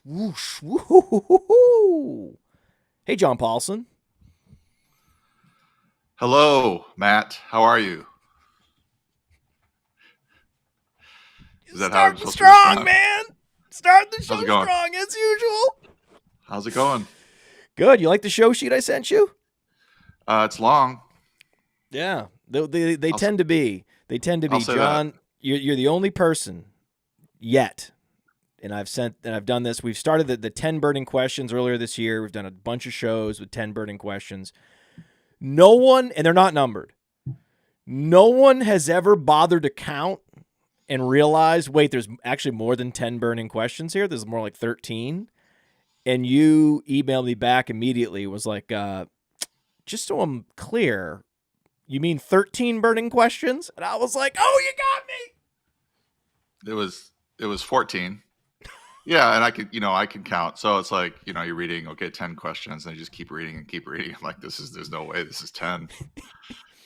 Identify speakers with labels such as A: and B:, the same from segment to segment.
A: Whoosh, woo-hoo-hoo-hoo-hoo. Hey, John Paulsen.
B: Hello, Matt. How are you?
A: Is that how I'm supposed strong, man. Start the show strong as usual.
B: How's it going?
A: Good. You like the show sheet I sent you?
B: It's long.
A: Yeah, they tend to be. They tend to be. John, you're the only person yet, and I've done this. We've started the 10 burning questions earlier this year. We've done a bunch of shows with 10 burning questions. No one, and they're not numbered, no one has ever bothered to count and realize, wait, there's actually more than 10 burning questions here. There's more like 13. And you emailed me back immediately, was like, just so I'm clear, you mean 13 burning questions? And I was like, oh, you got
B: me. It was 14. Yeah, and I can count. So it's like, you're reading, okay, 10 questions, and you just keep reading and keep reading. I'm like, there's no way this is 10.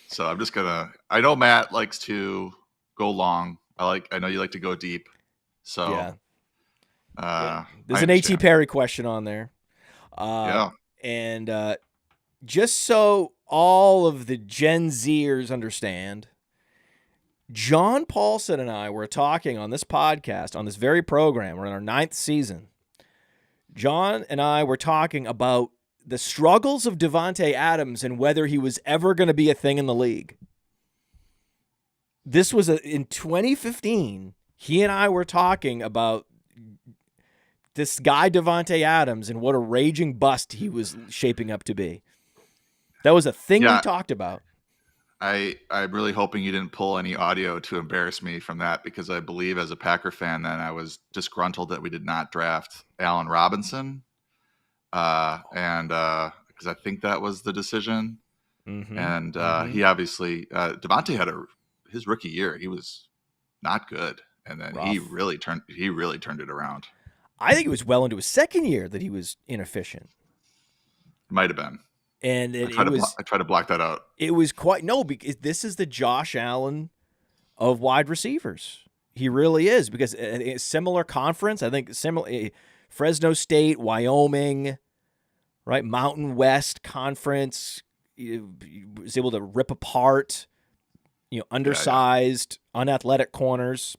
B: So I'm just I know Matt likes to go long. I know you like to go deep. So
A: yeah. There's an A.T. Perry question on there.
B: Yeah.
A: And just so all of the Gen Zers understand, John Paulsen and I were talking on this podcast, on this very program. We're in our 9th season. John and I were talking about the struggles of Davonte Adams and whether he was ever going to be a thing in the league. This was in 2015. He and I were talking about this guy Davonte Adams and what a raging bust he was shaping up to be. That was a thing we talked about.
B: I'm really hoping you didn't pull any audio to embarrass me from that, because I believe as a Packer fan then I was disgruntled that we did not draft Allen Robinson. And because I think that was the decision. Mm-hmm. And he obviously, Davonte had his rookie year, he was not good. And then he really turned it around.
A: I think it was well into his second year that he was inefficient.
B: Might have been.
A: And I
B: try to block that out.
A: It was because this is the Josh Allen of wide receivers. He really is, because a similar conference, I think Fresno State, Wyoming, right? Mountain West Conference, he was able to rip apart, undersized, unathletic corners,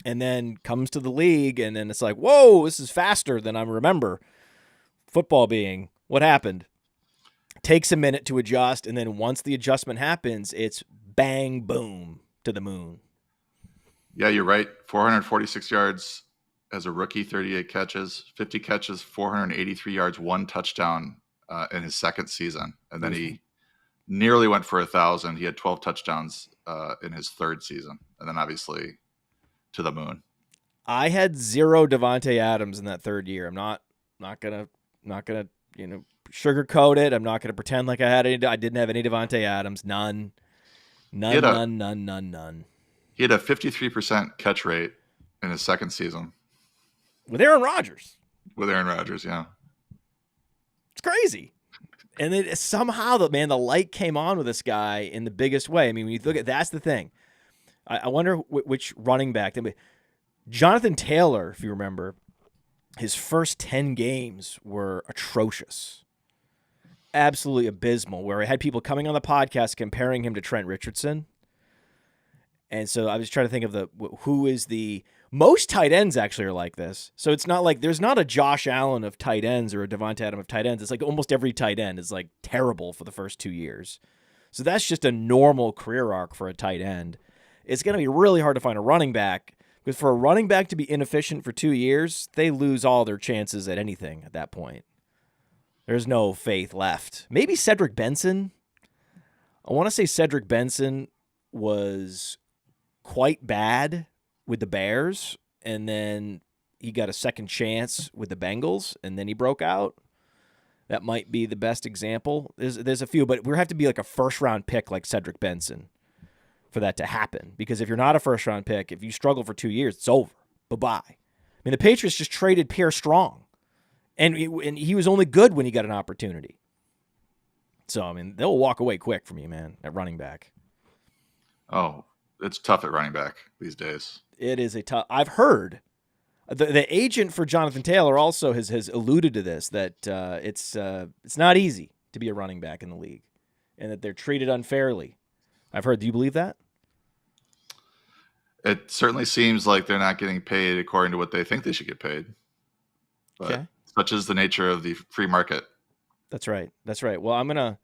A: and then comes to the league, and then it's like, whoa, this is faster than I remember football being. What happened? Takes a minute to adjust, and then once the adjustment happens, it's bang, boom, to the moon.
B: Yeah, you're right. 446 yards as a rookie, 38 catches, 50 catches, 483 yards, 1 touchdown in his second season. And then he nearly went for 1,000. He had 12 touchdowns in his third season. And then obviously to the moon.
A: I had 0 Davonte Adams in that third year. I'm not gonna sugarcoat it. I'm not gonna pretend like I didn't have any Davonte Adams. None.
B: He had a 53% catch rate in his second season.
A: With Aaron Rodgers.
B: Yeah.
A: It's crazy. And then somehow the light came on with this guy in the biggest way. I mean, when you look at, that's the thing. I wonder which running back. Jonathan Taylor, if you remember, his first 10 games were atrocious. Absolutely abysmal, where I had people coming on the podcast comparing him to Trent Richardson. And so I was trying to think of who is the most tight ends actually are like this. So it's not like there's not a Josh Allen of tight ends or a Davonte Adams of tight ends. It's like almost every tight end is like terrible for the first 2 years. So that's just a normal career arc for a tight end. It's going to be really hard to find a running back, because for a running back to be inefficient for 2 years, they lose all their chances at anything at that point. There's no faith left. Maybe Cedric Benson. I want to say Cedric Benson was quite bad with the Bears, and then he got a second chance with the Bengals, and then he broke out. That might be the best example. There's a few, but we have to be like a first-round pick like Cedric Benson for that to happen. Because if you're not a first-round pick, if you struggle for 2 years, it's over. Bye-bye. I mean, the Patriots just traded Pierre Strong, and he was only good when he got an opportunity. So, I mean, they'll walk away quick from you, man, at running back.
B: Oh, it's tough at running back these days.
A: It is a tough. I've heard The agent for Jonathan Taylor also has alluded to this, that it's not easy to be a running back in the league, and that they're treated unfairly. I've heard. Do you believe that?
B: It certainly seems like they're not getting paid according to what they think they should get paid. But such is the nature of the free market.
A: That's right. Well,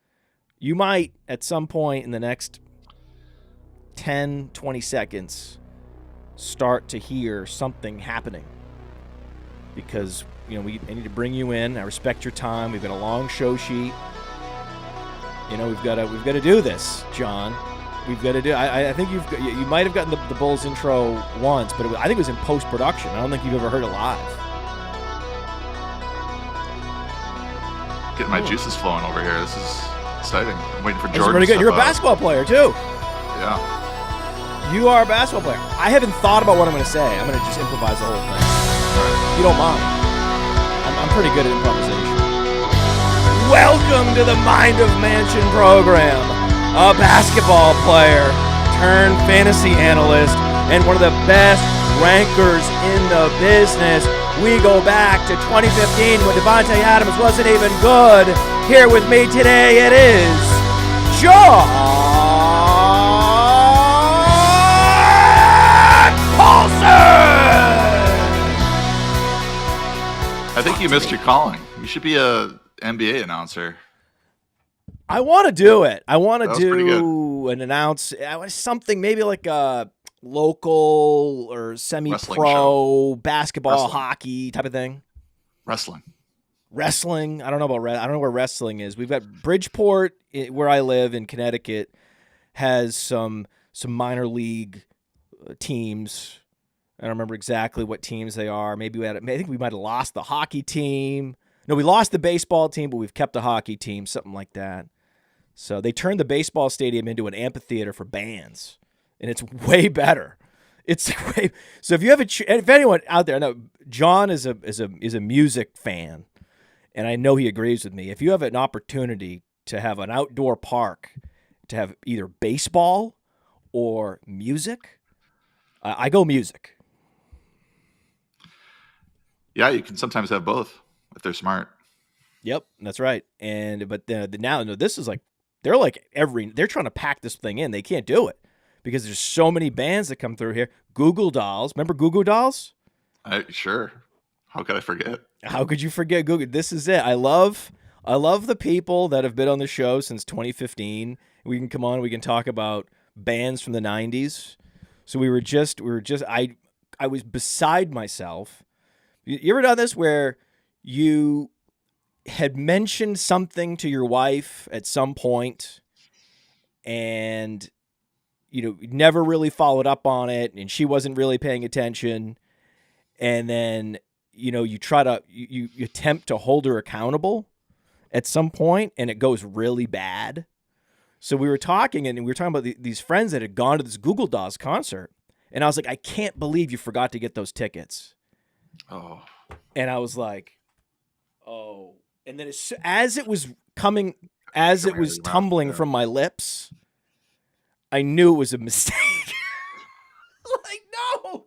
A: you might at some point in the next 10, 20 seconds start to hear something happening, because I need to bring you in. I respect your time. We've got a long show sheet. We've got to do this, John. We've got to do. I think you might have gotten the Bulls intro once, but I think it was in post production. I don't think you've ever heard it live.
B: Getting my juices flowing over here. This is exciting. I'm waiting for Jordan.
A: This is pretty good. You're a basketball player too.
B: Yeah.
A: You are a basketball player. I haven't thought about what I'm going to say. I'm going to just improvise the whole thing. If you don't mind. I'm pretty good at improvisation. Welcome to the Mind of Mansion program. A basketball player turned fantasy analyst and one of the best rankers in the business. We go back to 2015 when Davonte Adams wasn't even good. Here with me today it is John Paulsen!
B: I think you missed your calling. You should be a NBA announcer.
A: I want to do it. I want to do an announce something maybe like a local or semi-pro basketball, hockey type of thing.
B: Wrestling.
A: I don't know about I don't know where wrestling is. We've got Bridgeport, where I live in Connecticut, has some minor league teams. I don't remember exactly what teams they are. I think we might have lost the hockey team. No, we lost the baseball team, but we've kept the hockey team, something like that. So they turned the baseball stadium into an amphitheater for bands, and it's way better. So if you have if anyone out there, I know John is a music fan, and I know he agrees with me. If you have an opportunity to have an outdoor park, to have either baseball or music, I go music.
B: Yeah, you can sometimes have both if they're smart.
A: Yep, that's right. But now this is like they're trying to pack this thing in. They can't do it because there's so many bands that come through here. Goo Goo Dolls, remember Goo Goo Dolls?
B: Sure. How could I forget?
A: How could you forget Goo Goo? This is it. I love the people that have been on the show since 2015. We can come on. We can talk about bands from the 90s. So I was beside myself. You ever done this where you had mentioned something to your wife at some point and never really followed up on it, and she wasn't really paying attention, and then you attempt to hold her accountable at some point and it goes really bad? So we were talking about these friends that had gone to this Goo Goo Dolls concert, and I was like, I can't believe you forgot to get those tickets.
B: Oh.
A: And I was like, oh. And then as it was tumbling from my lips, I knew it was a mistake. Like, no,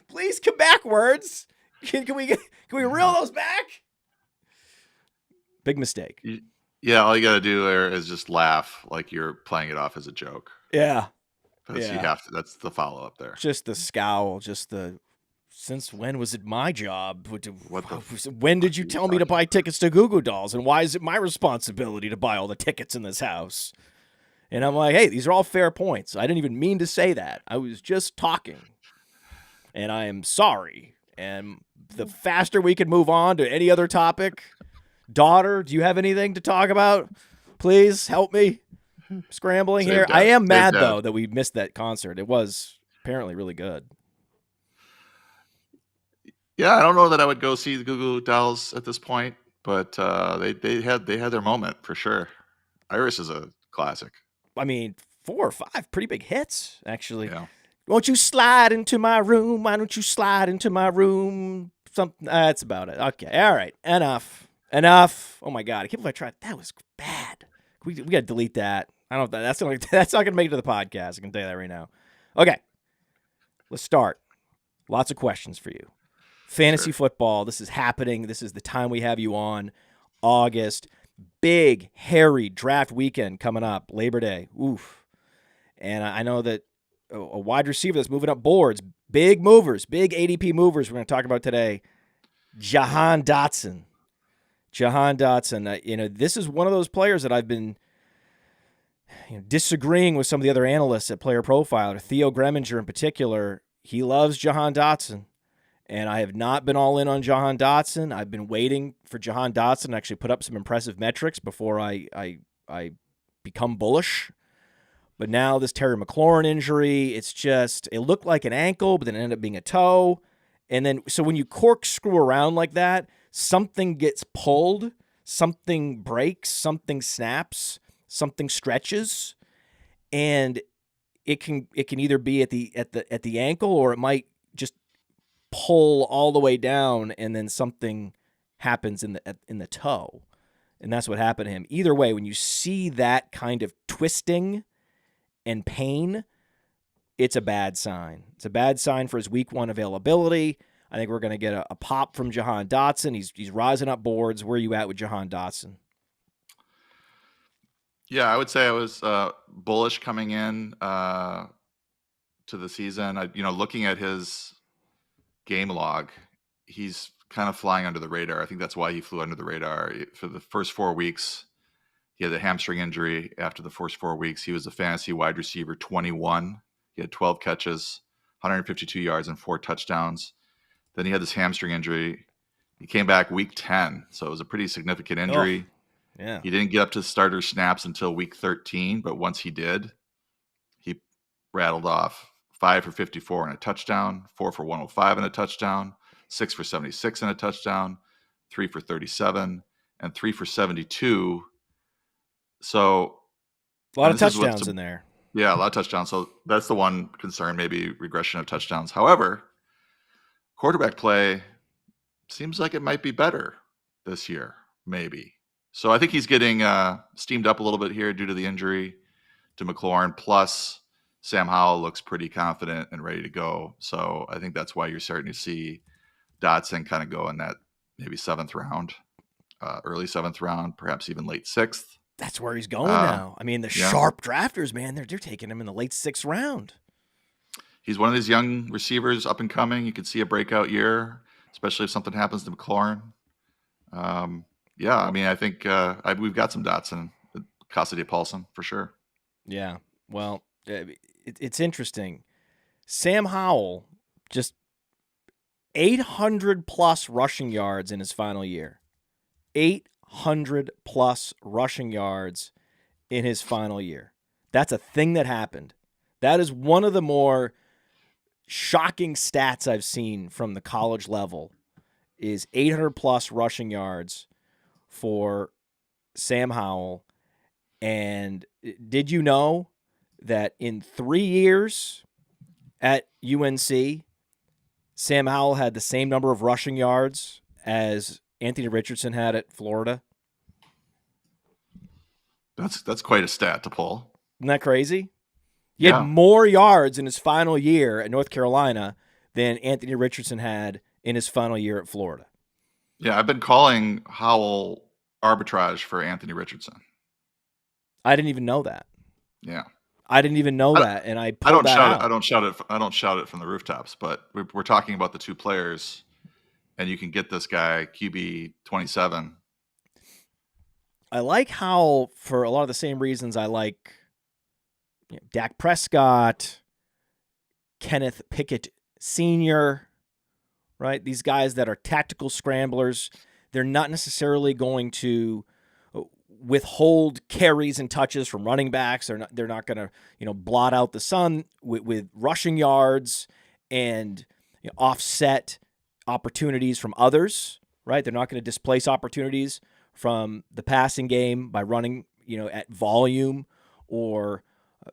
A: please come backwards. Can we reel those back? Big mistake.
B: Yeah, all you got to do there is just laugh like you're playing it off as a joke.
A: Yeah.
B: Because you have to. That's the follow-up there.
A: Just the scowl, since when was it my job? When did you tell me to buy tickets to Goo Goo Dolls? And why is it my responsibility to buy all the tickets in this house? And I'm like, hey, these are all fair points. I didn't even mean to say that. I was just talking. And I am sorry. And the faster we can move on to any other topic. Daughter, do you have anything to talk about? Please help me. Scrambling here. I am mad, though, that we missed that concert. It was apparently really good.
B: Yeah, I don't know that I would go see the Goo Goo Dolls at this point, but they had their moment for sure. Iris is a classic.
A: I mean, 4 or 5 pretty big hits, actually.
B: Yeah.
A: Won't you slide into my room? Why don't you slide into my room? Something. That's about it. Okay. All right. Enough. Oh my God. I can't believe I tried. That was bad. We got to delete that. I don't know if that's not going to make it to the podcast. I can tell you that right now. Okay. Let's start. Lots of questions for you. Fantasy football, this is happening. This is the time we have you on. August. Big, hairy draft weekend coming up. Labor Day. Oof. And I know that a wide receiver that's moving up boards, big movers, big ADP movers we're going to talk about today. Jahan Dotson. This is one of those players that I've been disagreeing with some of the other analysts at Player Profiler, Theo Greminger in particular. He loves Jahan Dotson. And I have not been all in on Jahan Dotson. I've been waiting for Jahan Dotson to actually put up some impressive metrics before I become bullish. But now this Terry McLaurin injury, it looked like an ankle, but then it ended up being a toe. And then, so when you corkscrew around like that, something gets pulled, something breaks, something snaps, something stretches, and it can either be at the ankle, or it might just pull all the way down, and then something happens in the toe, and that's what happened to him. Either way, when you see that kind of twisting and pain, it's a bad sign. It's a bad sign for his week 1 availability. I think we're going to get a pop from Jahan Dotson. He's rising up boards. Where are you at with Jahan Dotson?
B: Yeah, I would say I was bullish coming in to the season. Looking at his game log, he's kind of flying under the radar. I think that's why he flew under the radar. For the first 4 weeks, he had a hamstring injury. After the first 4 weeks, he was a fantasy wide receiver 21. He had 12 catches, 152 yards, and 4 touchdowns. Then he had this hamstring injury. He came back week 10, so it was a pretty significant injury.
A: Oh, yeah.
B: He didn't get up to starter snaps until week 13, but once he did, he rattled off 5 for 54 and a touchdown, 4 for 105 and a touchdown, 6 for 76 and a touchdown, 3 for 37, and 3 for 72. So
A: a lot of touchdowns in there.
B: Yeah, a lot of touchdowns. So that's the one concern, maybe regression of touchdowns. However, quarterback play seems like it might be better this year, maybe. So I think he's getting steamed up a little bit here due to the injury to McLaurin. Plus, Sam Howell looks pretty confident and ready to go. So I think that's why you're starting to see Dotson kind of go in that maybe 7th round, early 7th round, perhaps even late 6th.
A: That's where he's going now. I mean, sharp drafters, man, they're taking him in the late 6th round.
B: He's one of these young receivers, up and coming. You could see a breakout year, especially if something happens to McLaurin. I think we've got some Dotson, Casa Paulsen for sure.
A: Yeah, well, it's interesting. Sam Howell, just 800-plus rushing yards in his final year. 800-plus rushing yards in his final year. That's a thing that happened. That is one of the more shocking stats I've seen from the college level, is 800-plus rushing yards for Sam Howell. And did you know that in 3 years at UNC, Sam Howell had the same number of rushing yards as Anthony Richardson had at Florida?
B: That's quite a stat to pull.
A: Isn't that crazy? He had more yards in his final year at North Carolina than Anthony Richardson had in his final year at Florida.
B: Yeah, I've been calling Howell arbitrage for Anthony Richardson.
A: I didn't even know that.
B: Yeah.
A: I didn't even know that, and I pulled that out.
B: I don't shout it from the rooftops, but we're talking about the two players, and you can get this guy QB 27.
A: I like Howell for a lot of the same reasons I like Dak Prescott, Kenneth Pickett Sr., right? These guys that are tactical scramblers. They're not necessarily going to withhold carries and touches from running backs. They're not going to blot out the sun with rushing yards and offset opportunities from others, right? They're not going to displace opportunities from the passing game by running at volume or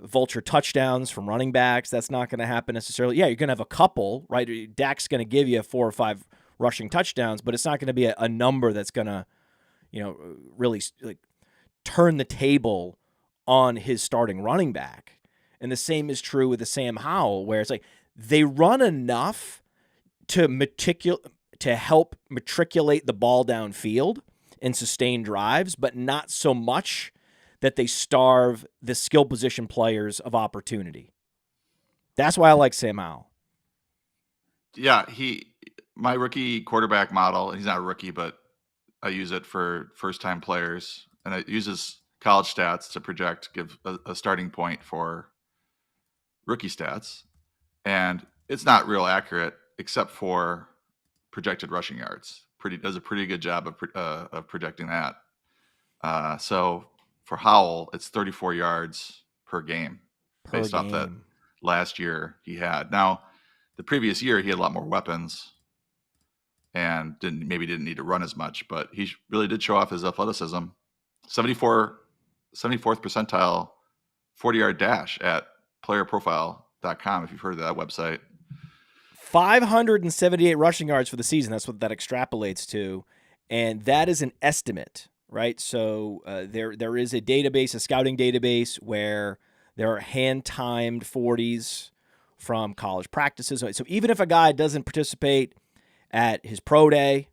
A: vulture touchdowns from running backs. That's not going to happen necessarily. Yeah, you're going to have a couple, right? Dak's going to give you 4 or 5 rushing touchdowns, but it's not going to be a number that's going to really turn the table on his starting running back. And the same is true with the Sam Howell, where it's like they run enough to to help matriculate the ball downfield and sustain drives, but not so much that they starve the skill position players of opportunity. That's why I like Sam Howell.
B: Yeah, my rookie quarterback model, he's not a rookie, but I use it for first-time players, and it uses college stats to give a starting point for rookie stats. And it's not real accurate except for projected rushing yards. Does a pretty good job of projecting that. So for Howell, it's 34 yards per game based off that last year he had. Now, the previous year he had a lot more weapons and didn't need to run as much, but he really did show off his athleticism. 74th percentile 40-yard dash at playerprofile.com if you've heard of that website.
A: 578 rushing yards for the season. That's what that extrapolates to. And that is an estimate, right? So there is a database, a scouting database, where there are hand-timed 40s from college practices. So even if a guy doesn't participate at his pro day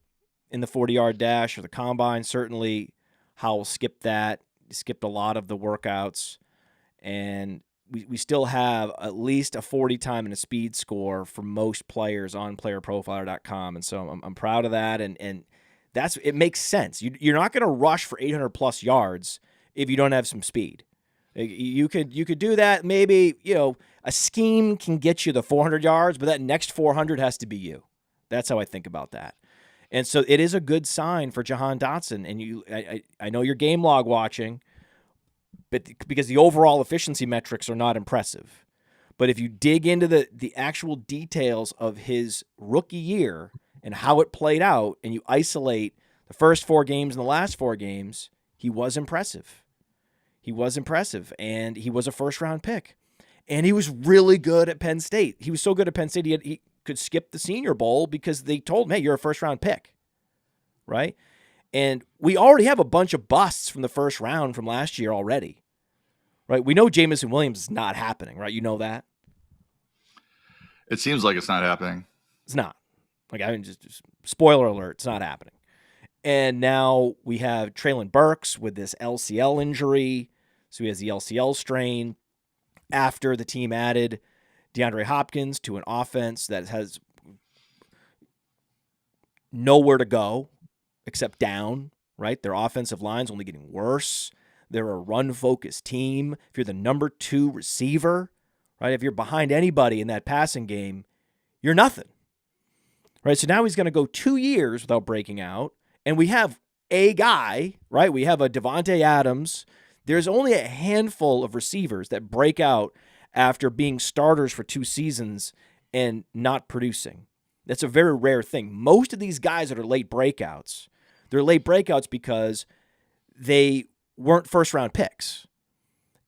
A: in the 40-yard dash or the combine, certainly Howell skipped that. He skipped a lot of the workouts. And we still have at least a 40 time and a speed score for most players on playerprofiler.com. And so I'm proud of that. And it makes sense. You're not going to rush for 800 plus yards if you don't have some speed. You could do that. Maybe, a scheme can get you the 400 yards, but that next 400 has to be you. That's how I think about that. And so it is a good sign for Jahan Dotson. And I know you're game log watching, but because the overall efficiency metrics are not impressive. But if you dig into the actual details of his rookie year and how it played out, and you isolate the first 4 games and the last 4 games, he was impressive. He was impressive, and he was a first-round pick. And he was really good at Penn State. He was so good at Penn State, he could skip the Senior Bowl because they told him, hey, you're a first-round pick, right? And we already have a bunch of busts from the first round from last year already, right? We know Jameson Williams is not happening, right? You know that?
B: It seems like it's not happening.
A: It's not. Just spoiler alert, it's not happening. And now we have Treylon Burks with this LCL injury. So he has the LCL strain after the team added DeAndre Hopkins to an offense that has nowhere to go except down, right? Their offensive line's only getting worse. They're a run-focused team. If you're the number 2 receiver, right, if you're behind anybody in that passing game, you're nothing, right? So now he's going to go 2 years without breaking out, and we have a guy, right? We have a Davonte Adams. There's only a handful of receivers that break out after being starters for 2 seasons and not producing. That's a very rare thing. Most of these guys that are late breakouts, they're late breakouts because they weren't first-round picks,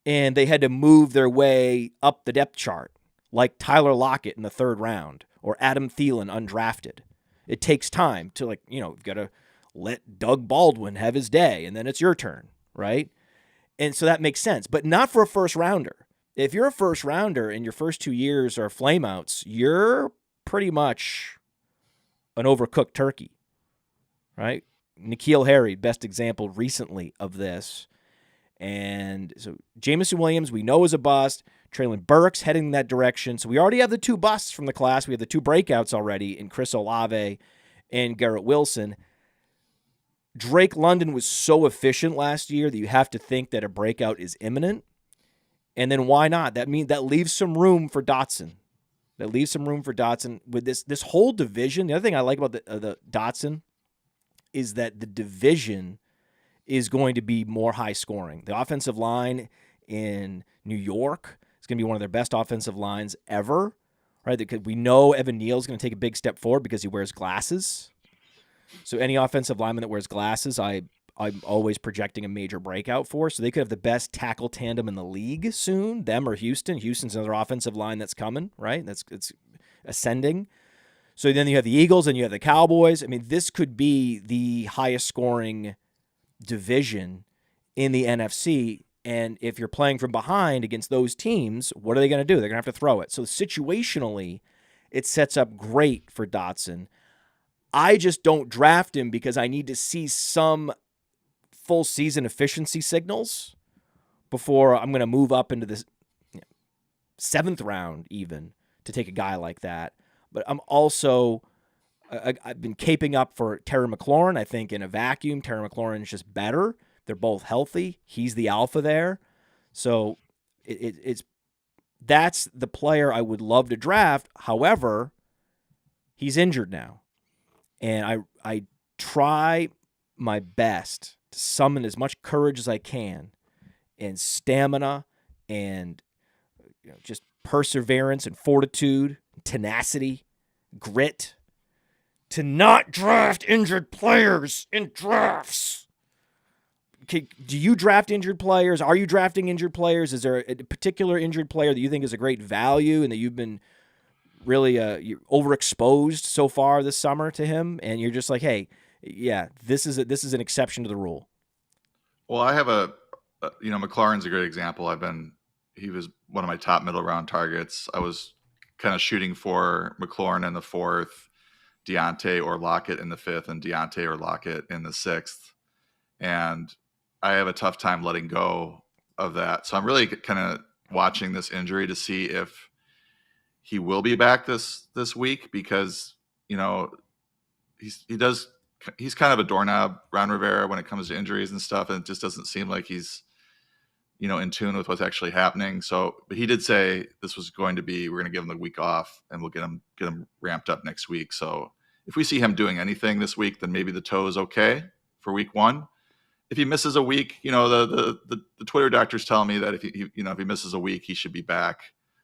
A: and they had to move their way up the depth chart, like Tyler Lockett in the 3rd round or Adam Thielen undrafted. It takes time to, you've got to let Doug Baldwin have his day, and then it's your turn, right? And so that makes sense, but not for a first-rounder. If you're a first-rounder and your first 2 years are flameouts, you're pretty much an overcooked turkey, right? N'Keal Harry, best example recently of this. And so Jameson Williams, we know, is a bust. Treylon Burks heading in that direction. So we already have the 2 busts from the class. We have the 2 breakouts already in Chris Olave and Garrett Wilson. Drake London was so efficient last year that you have to think that a breakout is imminent. And then why not? That leaves some room for Dotson. With this whole division. The other thing I like about the Dotson is that the division is going to be more high scoring. The offensive line in New York is going to be one of their best offensive lines ever, right? Because we know Evan Neal is going to take a big step forward because he wears glasses. So any offensive lineman that wears glasses, I'm always projecting a major breakout for. So they could have the best tackle tandem in the league soon, them or Houston. Houston's another offensive line that's coming, right? It's ascending. So then you have the Eagles and you have the Cowboys. I mean, this could be the highest scoring division in the NFC. And if you're playing from behind against those teams, what are they going to do? They're going to have to throw it. So situationally, it sets up great for Dotson. I just don't draft him because I need to see some full season efficiency signals before I'm going to move up into this 7th round even to take a guy like that. But I'm also, I've been caping up for Terry McLaurin. I think in a vacuum, Terry McLaurin is just better. They're both healthy. He's the alpha there. So that's the player I would love to draft. However, he's injured now. And I try my best to summon as much courage as I can and stamina and just perseverance and fortitude, tenacity, grit to not draft injured players in drafts. Okay, do you draft injured players? Are you drafting injured players? Is there a particular injured player that you think is a great value and that you've been really you're overexposed so far this summer to him, and you're just like, hey, yeah, this is an exception to the rule?
B: Well, I have McLaurin's a great example. He was one of my top middle round targets. I was kind of shooting for McLaurin in the 4th, Deontay or Lockett in the 5th, and Deontay or Lockett in the 6th. And I have a tough time letting go of that. So I'm really kind of watching this injury to see if he will be back this week, because, he's kind of a doorknob, Ron Rivera, when it comes to injuries and stuff. And it just doesn't seem like he's, in tune with what's actually happening. So, but he did say this was going to be, we're going to give him the week off and we'll get him ramped up next week. So if we see him doing anything this week, then maybe the toe is okay for week 1. If he misses a week, the Twitter doctors tell me that if he misses a week, he should be back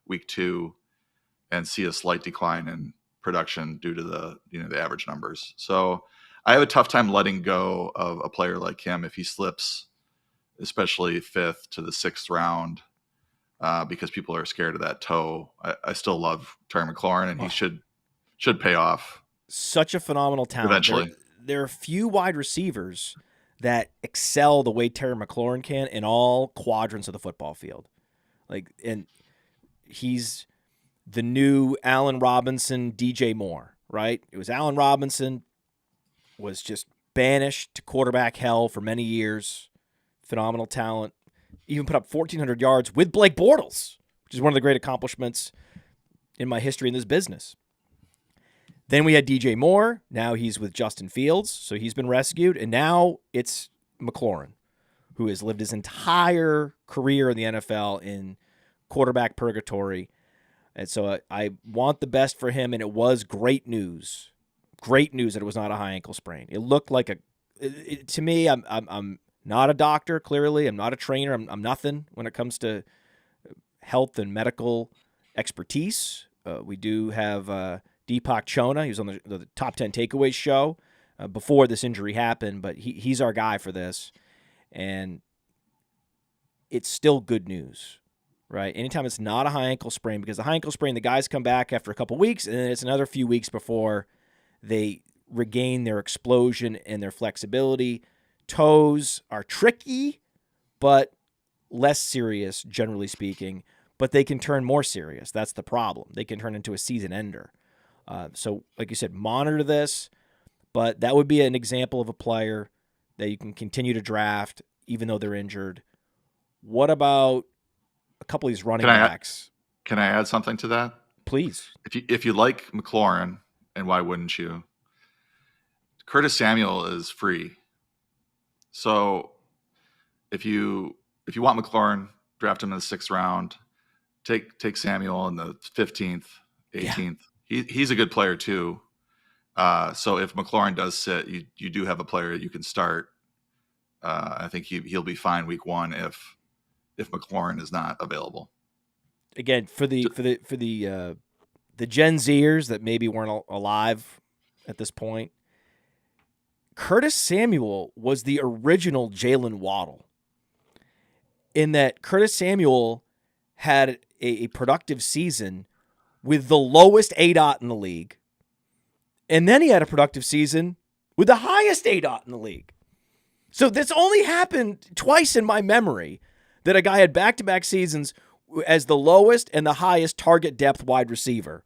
B: week 2 and see a slight decline in production due to the average numbers. So I have a tough time letting go of a player like him if he slips, especially 5th to the 6th round, because people are scared of that toe. I still love Terry McLaurin, and he should pay off.
A: Such a phenomenal talent.
B: Eventually.
A: There are a few wide receivers that excel the way Terry McLaurin can in all quadrants of the football field. And he's the new Allen Robinson, DJ Moore, right? It was Allen Robinson was just banished to quarterback hell for many years. Phenomenal talent. Even put up 1,400 yards with Blake Bortles, which is one of the great accomplishments in my history in this business. Then we had DJ Moore. Now he's with Justin Fields, so he's been rescued. And now it's McLaurin, who has lived his entire career in the NFL in quarterback purgatory. And so I want the best for him, and it was great news. Great news that it was not a high ankle sprain. It looked like to me, I'm not a doctor, clearly. I'm not a trainer. I'm nothing when it comes to health and medical expertise. We do have Deepak Chona. He was on the Top 10 Takeaways show before this injury happened, but he's our guy for this. And it's still good news, right? Anytime it's not a high ankle sprain, because the high ankle sprain, the guys come back after a couple weeks, and then it's another few weeks before they regain their explosion and their flexibility. Toes are tricky, but less serious, generally speaking, but they can turn more serious. That's the problem. They can turn into a season ender. So, like you said, monitor this, but that would be an example of a player that you can continue to draft even though they're injured. What about a couple of these running backs?
B: Can I add something to that?
A: Please.
B: If you like McLaurin, and why wouldn't you? Curtis Samuel is free. So if you want McLaurin, draft him in the 6th round. Take Samuel in the 15th, 18th. Yeah. He's a good player too. So if McLaurin does sit, you do have a player you can start. I think he'll be fine week 1 if McLaurin is not available.
A: Again, for the Gen Zers that maybe weren't alive at this point, Curtis Samuel was the original Jalen Waddle, in that Curtis Samuel had a productive season with the lowest ADOT in the league, and then he had a productive season with the highest ADOT in the league. So this only happened twice in my memory, that a guy had back-to-back seasons as the lowest and the highest target depth wide receiver.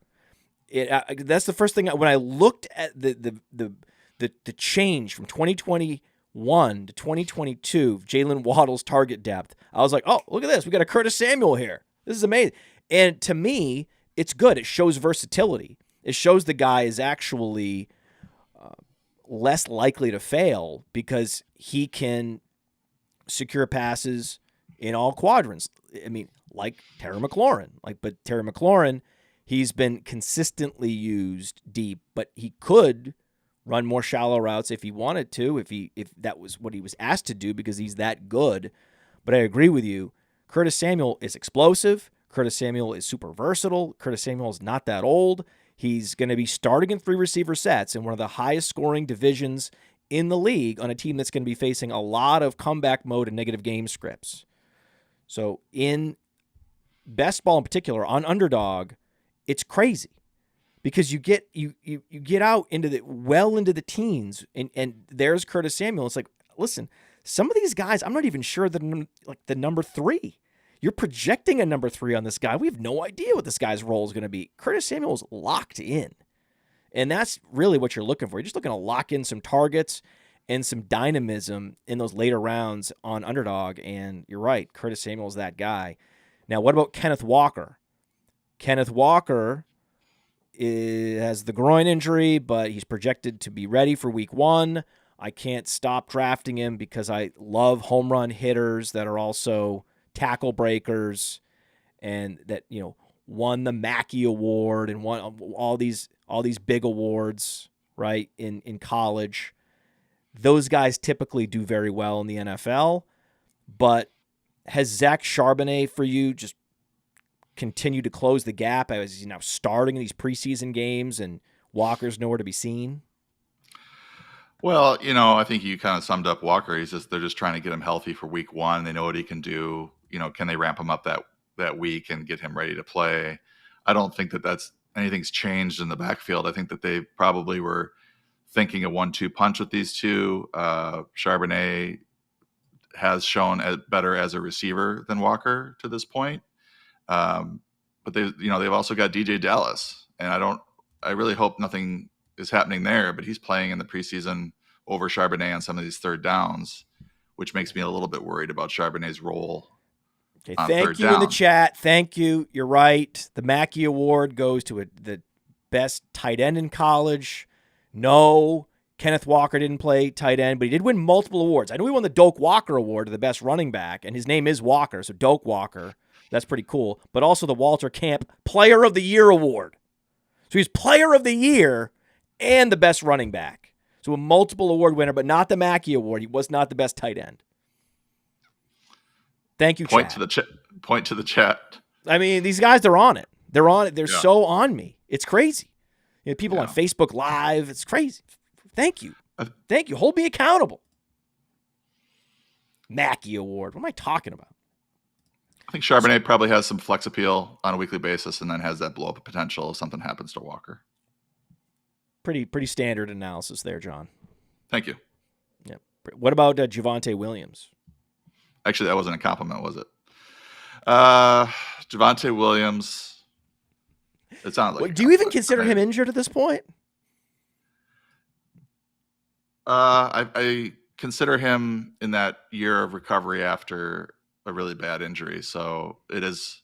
A: That's the first thing when I looked at the change from 2021 to 2022, Jalen Waddle's target depth. I was like, oh, look at this. We got a Curtis Samuel here. This is amazing. And to me, it's good. It shows versatility. It shows the guy is actually less likely to fail because he can secure passes in all quadrants. I mean, like Terry McLaurin. But Terry McLaurin, he's been consistently used deep, but he could run more shallow routes if he wanted to, if that was what he was asked to do, because he's that good. But I agree with you. Curtis Samuel is explosive. Curtis Samuel is super versatile. Curtis Samuel is not that old. He's going to be starting in 3 receiver sets in one of the highest scoring divisions in the league on a team that's going to be facing a lot of comeback mode and negative game scripts. So in best ball in particular, on underdog, it's crazy because you get out into the teens, and there's Curtis Samuel. It's like, listen, some of these guys, I'm not even sure that like the number 3. You're projecting a number 3 on this guy. We have no idea what this guy's role is going to be. Curtis Samuel is locked in. And that's really what you're looking for. You're just looking to lock in some targets and some dynamism in those later rounds on underdog. And you're right, Curtis Samuel is that guy. Now, what about Kenneth Walker? Kenneth Walker has the groin injury, but he's projected to be ready for week 1. I can't stop drafting him because I love home run hitters that are also tackle breakers, and that, won the Mackey Award and won all these big awards, right, in college. Those guys typically do very well in the NFL, but has Zach Charbonnet for you just continued to close the gap as he's now starting in these preseason games and Walker's nowhere to be seen?
B: Well, I think you kind of summed up Walker. They're just trying to get him healthy for week 1. They know what he can do. Can they ramp him up that week and get him ready to play? I don't think that's anything's changed in the backfield. I think that they probably were thinking a 1-2 punch with these two. Charbonnet has shown better as a receiver than Walker to this point. But they've also got DJ Dallas, and I really hope nothing is happening there, but he's playing in the preseason over Charbonnet on some of these third downs, which makes me a little bit worried about Charbonnet's role.
A: Okay, thank you in the chat. Thank you. You're right. The Mackey Award goes to the best tight end in college. No, Kenneth Walker didn't play tight end, but he did win multiple awards. I know he won the Doak Walker Award to the best running back, and his name is Walker, so Doak Walker. That's pretty cool. But also the Walter Camp Player of the Year Award. So he's Player of the Year and the best running back. So a multiple award winner, but not the Mackey Award. He was not the best tight end. Thank you,
B: Point
A: chat.
B: Point to the chat.
A: I mean, these guys, they're on it. They're on it. They're so on me. It's crazy. People on Facebook Live. It's crazy. Thank you. Thank you. Hold me accountable. Mackey Award. What am I talking about?
B: I think Charbonnet probably has some flex appeal on a weekly basis and then has that blow up potential if something happens to Walker.
A: Pretty standard analysis there, John.
B: Thank you.
A: Yeah. What about Javonte Williams?
B: Actually, that wasn't a compliment, was it? Javonte Williams. It sounded like.
A: Do you even consider him injured at this point?
B: I consider him in that year of recovery after a really bad injury. So it is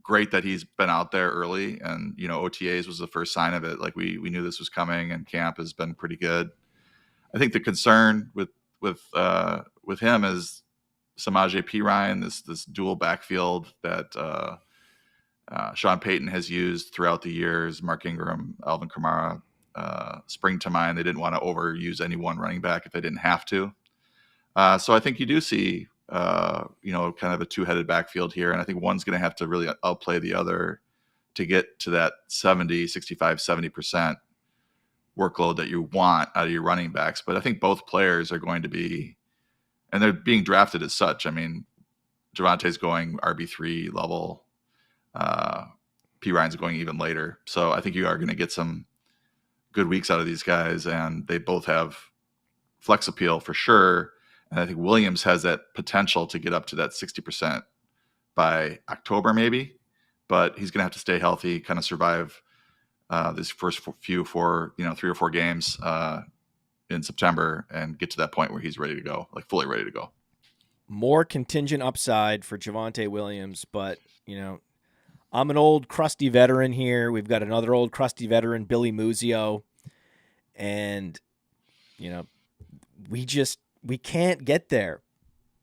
B: great that he's been out there early, and OTAs was the first sign of it. Like we knew this was coming, and camp has been pretty good. I think the concern with him is Samaje Perine, this dual backfield that Sean Payton has used throughout the years. Mark Ingram, Alvin Kamara spring to mind. They didn't want to overuse any one running back if they didn't have to. So I think you do see kind of a two-headed backfield here. And I think one's going to have to really outplay the other to get to that 70% workload that you want out of your running backs. But I think both players are going to be, and they're being drafted as such. I mean, Javonte's going RB3 level. P. Ryan's going even later. So I think you are going to get some good weeks out of these guys, and they both have flex appeal for sure. And I think Williams has that potential to get up to that 60% by October maybe, but he's going to have to stay healthy, kind of survive these first three or four games in September, and get to that point where he's ready to go, like fully ready to go.
A: More contingent upside for Javonte Williams, but I'm an old crusty veteran here. We've got another old crusty veteran, Billy Muzio, and we can't get there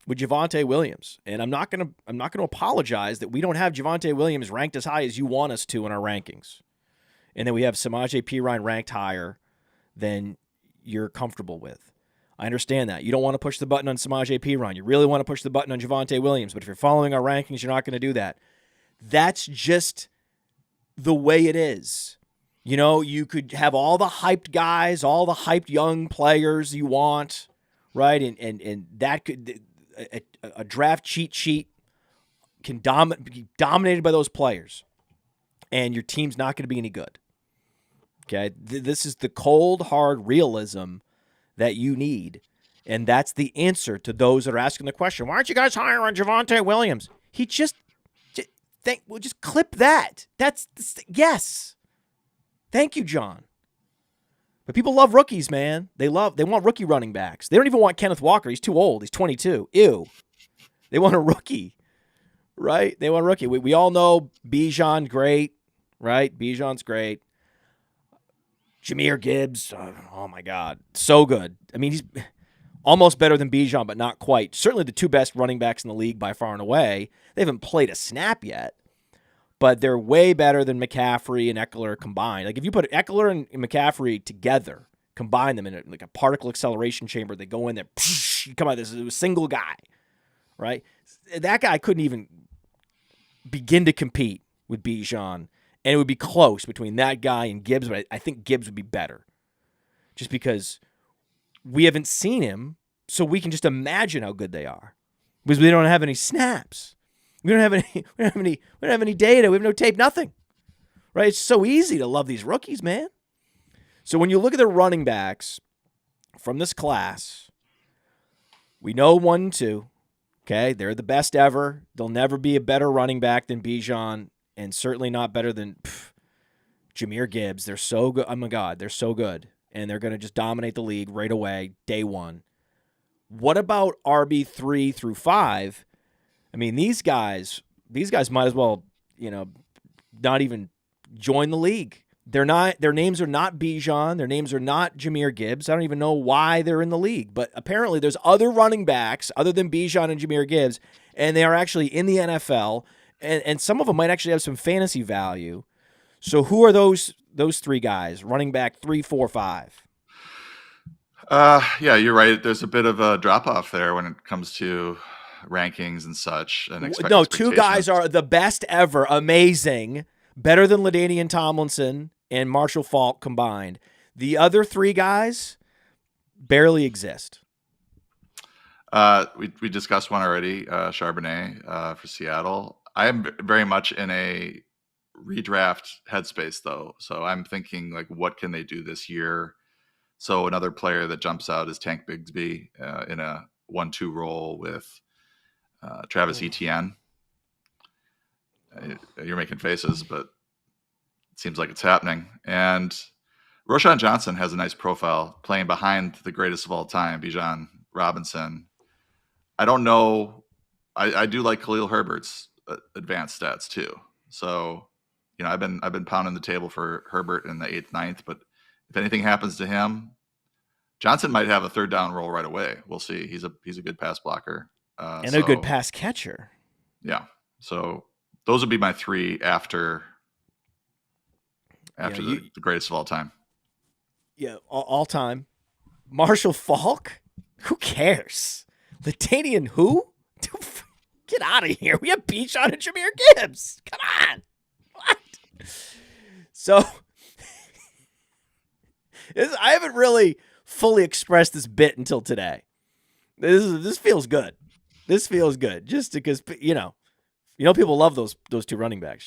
A: with Javonte Williams. And I'm not gonna apologize that we don't have Javonte Williams ranked as high as you want us to in our rankings, and then we have Samaje Perine ranked higher than you're comfortable with. I understand that. You don't want to push the button on Samaje Perine. You really want to push the button on Javonte Williams. But if you're following our rankings, you're not going to do that. That's just the way it is. You could have all the hyped guys, all the hyped young players you want, right? And that could a draft cheat sheet can be dominated by those players, and your team's not going to be any good. Okay, this is the cold, hard realism that you need, and that's the answer to those that are asking the question, why aren't you guys higher on Javonte Williams? He just clip that. Yes. Thank you, John. But people love rookies, man. They want rookie running backs. They don't even want Kenneth Walker. He's too old. He's 22. Ew. They want a rookie, right? They want a rookie. We all know Bijan, great, right? Bijan's great. Jahmyr Gibbs, oh my God, so good. I mean, he's almost better than Bijan, but not quite. Certainly the two best running backs in the league by far and away. They haven't played a snap yet, but they're way better than McCaffrey and Eckler combined. Like if you put Eckler and McCaffrey together, combine them in a particle acceleration chamber, they go in there, you come out, this is a single guy, right? That guy couldn't even begin to compete with Bijan. And it would be close between that guy and Gibbs, but I think Gibbs would be better. Just because we haven't seen him, so we can just imagine how good they are. Because we don't have any snaps. We don't have any data. We have no tape, nothing. Right? It's so easy to love these rookies, man. So when you look at the running backs from this class, we know 1 and 2. Okay, they're the best ever. There'll never be a better running back than Bijan. And certainly not better than Jahmyr Gibbs. They're so good. Oh, my God. They're so good. And they're going to just dominate the league right away, day one. What about RB3 through 5? I mean, these guys might as well, not even join the league. Their names are not Bijan. Their names are not Jahmyr Gibbs. I don't even know why they're in the league. But apparently there's other running backs other than Bijan and Jahmyr Gibbs, and they are actually in the NFL. And some of them might actually have some fantasy value. So who are those 3 guys? Running back 3, 4, 5.
B: Yeah, you're right. There's a bit of a drop off there when it comes to rankings and such.
A: No, 2 guys are the best ever, amazing, better than LaDainian Tomlinson and Marshall Faulk combined. The other 3 guys barely exist.
B: We discussed one already, Charbonnet for Seattle. I am very much in a redraft headspace, though. So I'm thinking, like, what can they do this year? So another player that jumps out is Tank Bigsby in a 1-2 role with Travis Etienne. You're making faces, but it seems like it's happening. And Roschon Johnson has a nice profile playing behind the greatest of all time, Bijan Robinson. I don't know. I do like Khalil Herbert's advanced stats too. So, I've been pounding the table for Herbert in the 8th, 9th, but if anything happens to him, Johnson might have a 3rd down role right away. We'll see. He's a good pass blocker.
A: And a good pass catcher.
B: Yeah. So those would be my 3 after the greatest of all time.
A: Yeah. All time. Marshall Faulk? Who cares? LaDainian who? Get out of here. We have Bijan and Jahmyr Gibbs. Come on. What? So, I haven't really fully expressed this bit until today. This feels good. This feels good. Just because, people love those 2 running backs,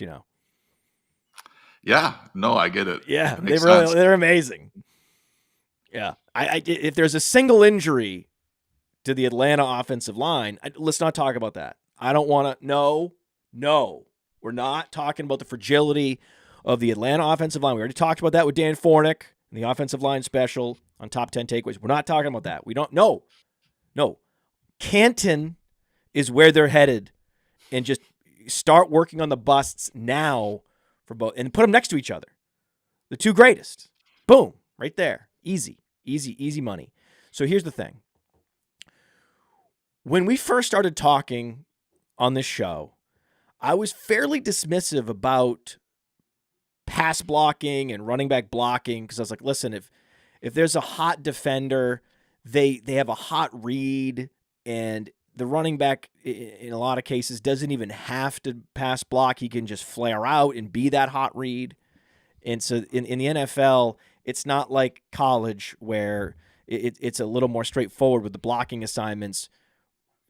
B: Yeah. No, I get it.
A: Yeah. They're amazing. Yeah. If there's a single injury to the Atlanta offensive line, let's not talk about that. I don't want to. No, we're not talking about the fragility of the Atlanta offensive line. We already talked about that with Dan Fornick and the offensive line special on Top 10 Takeaways. We're not talking about that. We don't know. No. Canton is where they're headed, and just start working on the busts now for both and put them next to each other. The two greatest. Boom. Right there. Easy money. So here's the thing. When we first started talking on this show, I was fairly dismissive about pass blocking and running back blocking because I was like, listen, if there's a hot defender, they have a hot read, and the running back in a lot of cases doesn't even have to pass block. He can just flare out and be that hot read. And so in the NFL, it's not like college where it's a little more straightforward with the blocking assignments.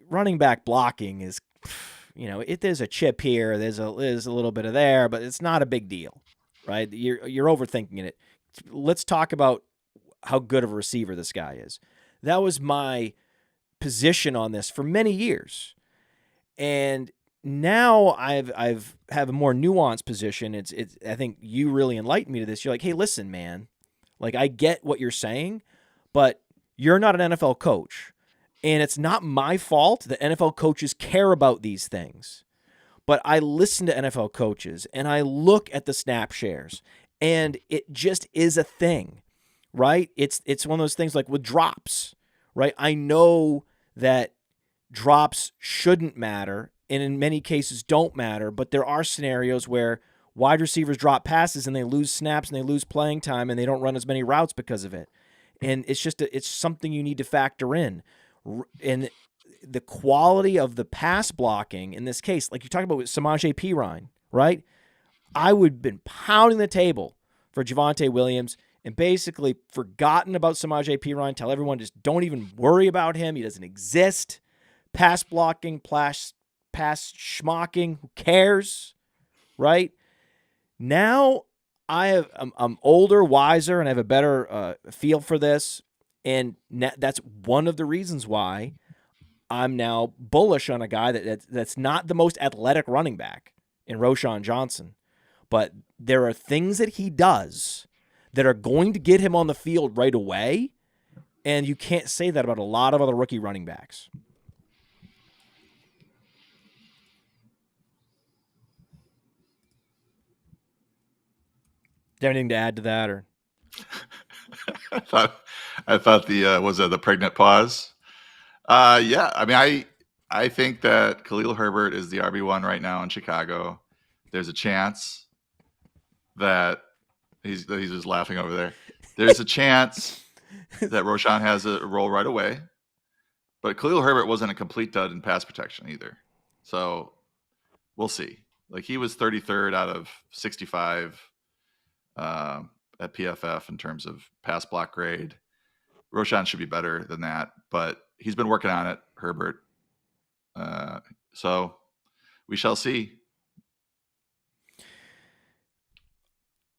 A: Running back blocking is, there's a chip here, there's a little bit of there, but it's not a big deal, right? You're overthinking it. Let's talk about how good of a receiver this guy is. That was my position on this for many years, and now I've have a more nuanced position. It's I think you really enlightened me to this. You're like, hey, listen, man, like I get what you're saying, but you're not an NFL coach. And it's not my fault that NFL coaches care about these things. But I listen to NFL coaches and I look at the snap shares, and it just is a thing, right? It's one of those things like with drops, right? I know that drops shouldn't matter and in many cases don't matter, but there are scenarios where wide receivers drop passes and they lose snaps and they lose playing time and they don't run as many routes because of it. And it's just it's something you need to factor in. And the quality of the pass blocking in this case, like you talked about with Samaje Perine, right? I would have been pounding the table for Javonte Williams and basically forgotten about Samaje Perine, tell everyone just don't even worry about him. He doesn't exist. Pass blocking, pass schmocking, who cares, right? Now I'm older, wiser, and I have a better feel for this. And that's one of the reasons why I'm now bullish on a guy that's not the most athletic running back in Quentin Johnston. But there are things that he does that are going to get him on the field right away, and you can't say that about a lot of other rookie running backs. Do you have anything to add to that, or?
B: I thought the was it the pregnant pause? Yeah, I mean, I think that Khalil Herbert is the RB1 right now in Chicago. There's a chance that he's just laughing over there. There's a chance that Roschon has a role right away, but Khalil Herbert wasn't a complete dud in pass protection either. So we'll see. Like he was 33rd out of 65 at PFF in terms of pass block grade. Roschon should be better than that, but he's been working on it, Herbert. So we shall see.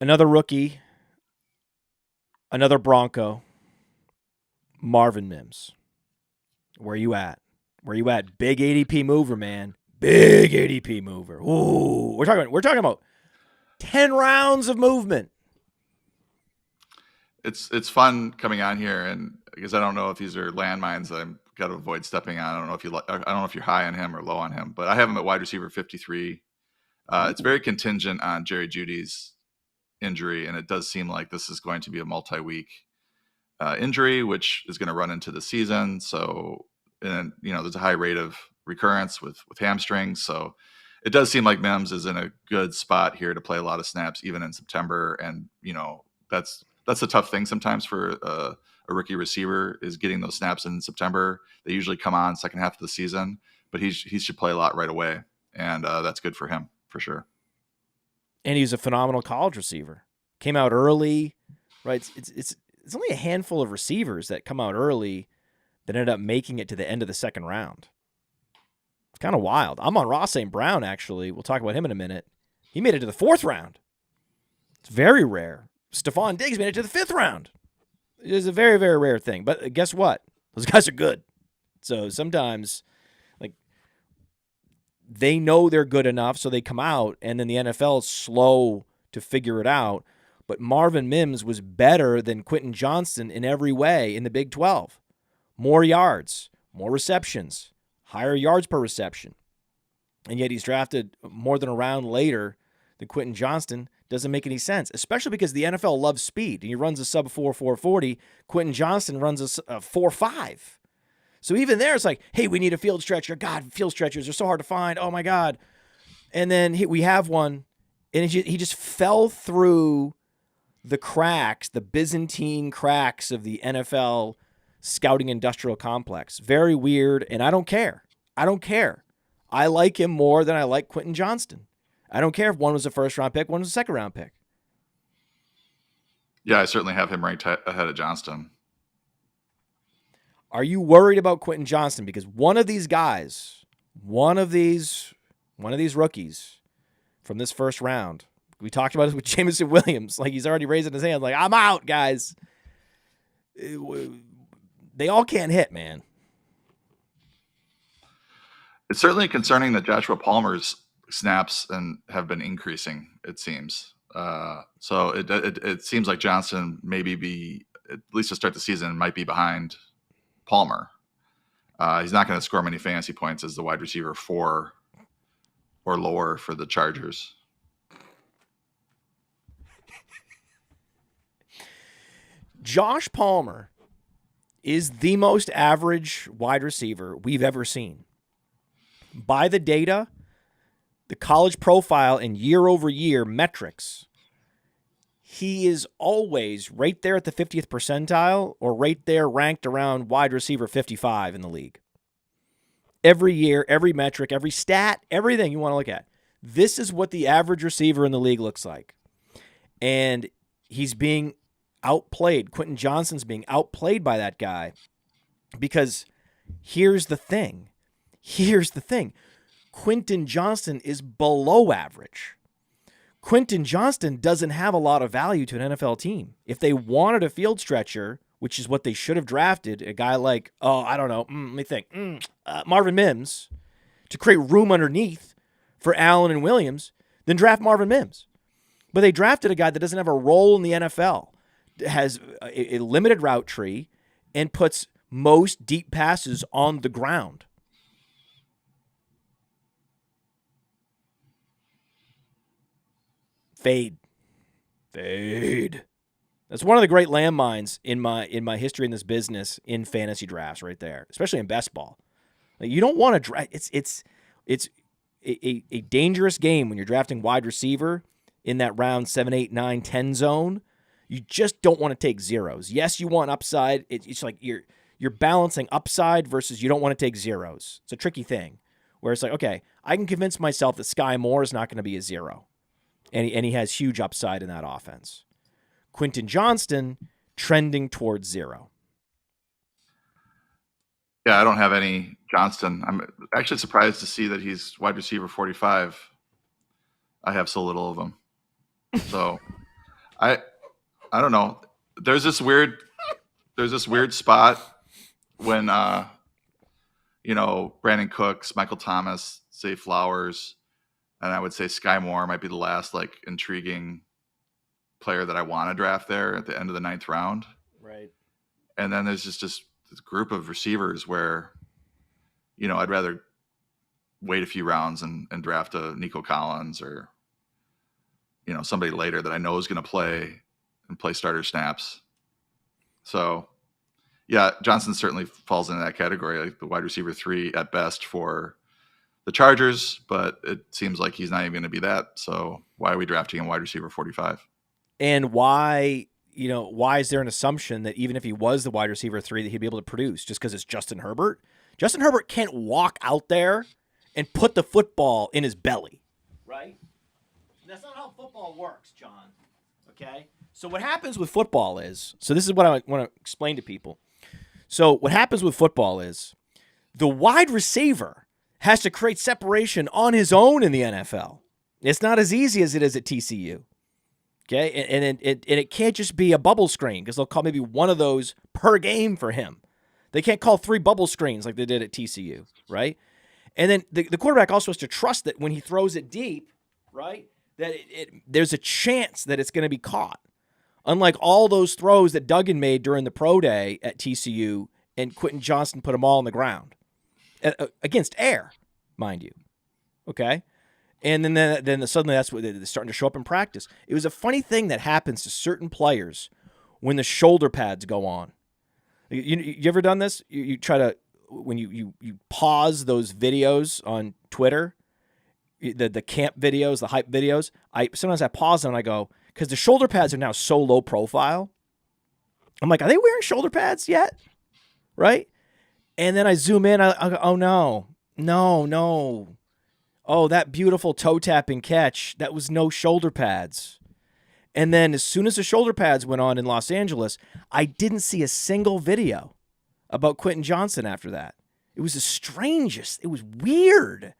A: Another rookie, another Bronco, Marvin Mims. Where you at? Big ADP mover, man. Big ADP mover. Ooh, we're talking about 10 rounds of movement.
B: It's fun coming on here, and because I don't know if these are landmines that I've got to avoid stepping on. I don't know if you're high on him or low on him, but I have him at wide receiver 53. It's very contingent on Jerry Jeudy's injury, and it does seem like this is going to be a multi-week injury, which is going to run into the season. So, and there's a high rate of recurrence with hamstrings. So it does seem like Mims is in a good spot here to play a lot of snaps, even in September. And, that's a tough thing sometimes for a rookie receiver is getting those snaps in September. They usually come on second half of the season, but he should play a lot right away. And that's good for him for sure.
A: And he's a phenomenal college receiver. Came out early, right? It's only a handful of receivers that come out early that ended up making it to the end of the second round. It's kind of wild. Amon-Ra St. Brown, actually, we'll talk about him in a minute. He made it to the fourth round. It's very rare. Stephon Diggs made it to the fifth round. It is a very, very rare thing. But guess what? Those guys are good. So sometimes, like, they know they're good enough, so they come out, and then the NFL is slow to figure it out. But Marvin Mims was better than Quentin Johnston in every way in the Big 12. More yards, more receptions, higher yards per reception. And yet he's drafted more than a round later than Quentin Johnston. Doesn't make any sense, especially because the NFL loves speed. And he runs a sub 4.40. Quentin Johnston runs a 4.5. So even there, it's like, hey, we need a field stretcher. God, field stretchers are so hard to find. Oh, my God. And then we have one, and he just fell through the cracks, the Byzantine cracks of the NFL scouting industrial complex. Very weird, and I don't care. I don't care. I like him more than I like Quentin Johnston. I don't care if one was a first-round pick, one was a second-round pick.
B: Yeah, I certainly have him ranked ahead of Johnston.
A: Are you worried about Quentin Johnston? Because one of these guys, one of these rookies from this first round, we talked about it with Jameson Williams. Like, he's already raising his hand, like, I'm out, guys. They all can't hit, man.
B: It's certainly concerning that Joshua Palmer's snaps have been increasing, it seems. So it seems like Johnston maybe at least to start the season, might be behind Palmer. He's not going to score many fantasy points as the wide receiver 4 or lower for the Chargers.
A: Josh Palmer is the most average wide receiver we've ever seen. By the data, the college profile and year-over-year metrics, he is always right there at the 50th percentile or right there ranked around wide receiver 55 in the league. Every year, every metric, every stat, everything you want to look at. This is what the average receiver in the league looks like. And he's being outplayed. Quentin Johnston's being outplayed by that guy because here's the thing. Quentin Johnston is below average. Quentin Johnston doesn't have a lot of value to an NFL team. If they wanted a field stretcher, which is what they should have drafted, a guy like, let me think, Marvin Mims, to create room underneath for Allen and Williams, then draft Marvin Mims. But they drafted a guy that doesn't have a role in the NFL, has a limited route tree, and puts most deep passes on the ground. Fade. That's one of the great landmines in my history in this business in fantasy drafts right there, especially in best ball. Like, you don't want to draft. It's a dangerous game when you're drafting wide receiver in that round 7, 8, 9, 10 zone. You just don't want to take zeros. Yes, you want upside. It's like you're balancing upside versus you don't want to take zeros. It's a tricky thing where it's like, okay, I can convince myself that Skyy Moore is not going to be a zero. And he has huge upside in that offense. Quentin Johnston trending towards 0.
B: Yeah, I don't have any Johnston. I'm actually surprised to see that he's wide receiver 45. I have so little of him. So I don't know. There's this weird spot when Brandon Cooks, Michael Thomas, Zay Flowers, and I would say Skyy Moore might be the last intriguing player that I want to draft there at the end of the 9th round.
A: Right.
B: And then there's just this group of receivers where, I'd rather wait a few rounds and draft a Nico Collins or, somebody later that I know is going to play starter snaps. So, yeah, Johnson certainly falls into that category, like the wide receiver 3 at best for the Chargers, but it seems like he's not even going to be that. So why are we drafting him wide receiver 45?
A: And why is there an assumption that even if he was the wide receiver 3 that he'd be able to produce just because it's Justin Herbert? Justin Herbert can't walk out there and put the football in his belly. Right? That's not how football works, John. Okay? So what happens with football is, so this is what I want to explain to people. So what happens with football is the wide receiver has to create separation on his own in the NFL. It's not as easy as it is at TCU. Okay, and it can't just be a bubble screen because they'll call maybe one of those per game for him. They can't call 3 bubble screens like they did at TCU, right? And then the quarterback also has to trust that when he throws it deep, right, that there's a chance that it's going to be caught. Unlike all those throws that Duggan made during the pro day at TCU and Quentin Johnston put them all on the ground against air, mind you. Okay? And then suddenly that's what they're starting to show up in practice. It was a funny thing that happens to certain players when the shoulder pads go on. You ever done this? You try to, when you pause those videos on Twitter, the camp videos, the hype videos, sometimes I pause them and I go, because the shoulder pads are now so low profile. I'm like, are they wearing shoulder pads yet? Right? And then I zoom in. I go, oh, no. Oh, that beautiful toe tapping catch. That was no shoulder pads. And then as soon as the shoulder pads went on in Los Angeles, I didn't see a single video about Quentin Johnston after that. It was the strangest. It was weird.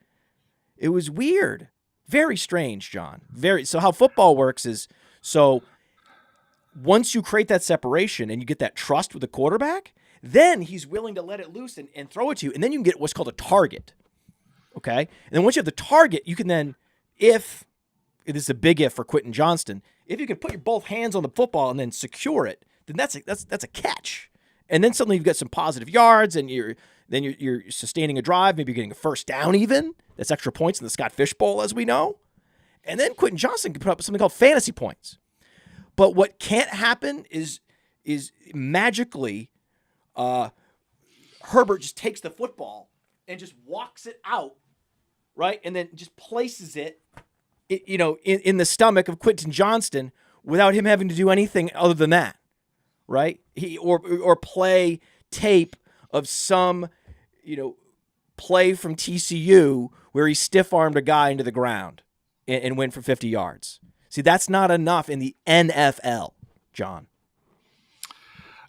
A: Very strange, John. So how football works is, so once you create that separation and you get that trust with the quarterback, then he's willing to let it loose and throw it to you. And then you can get what's called a target. Okay? And then once you have the target, you can then, if this is a big if for Quentin Johnston, if you can put your both hands on the football and then secure it, then that's a catch. And then suddenly you've got some positive yards and you're sustaining a drive, maybe you're getting a first down even. That's extra points in the Scott Fish Bowl, as we know. And then Quentin Johnston can put up something called fantasy points. But what can't happen is magically Herbert just takes the football and just walks it out, right? And then just places it in the stomach of Quentin Johnston without him having to do anything other than that, right? Or play tape of some, play from TCU where he stiff-armed a guy into the ground and went for 50 yards. See, that's not enough in the NFL, John.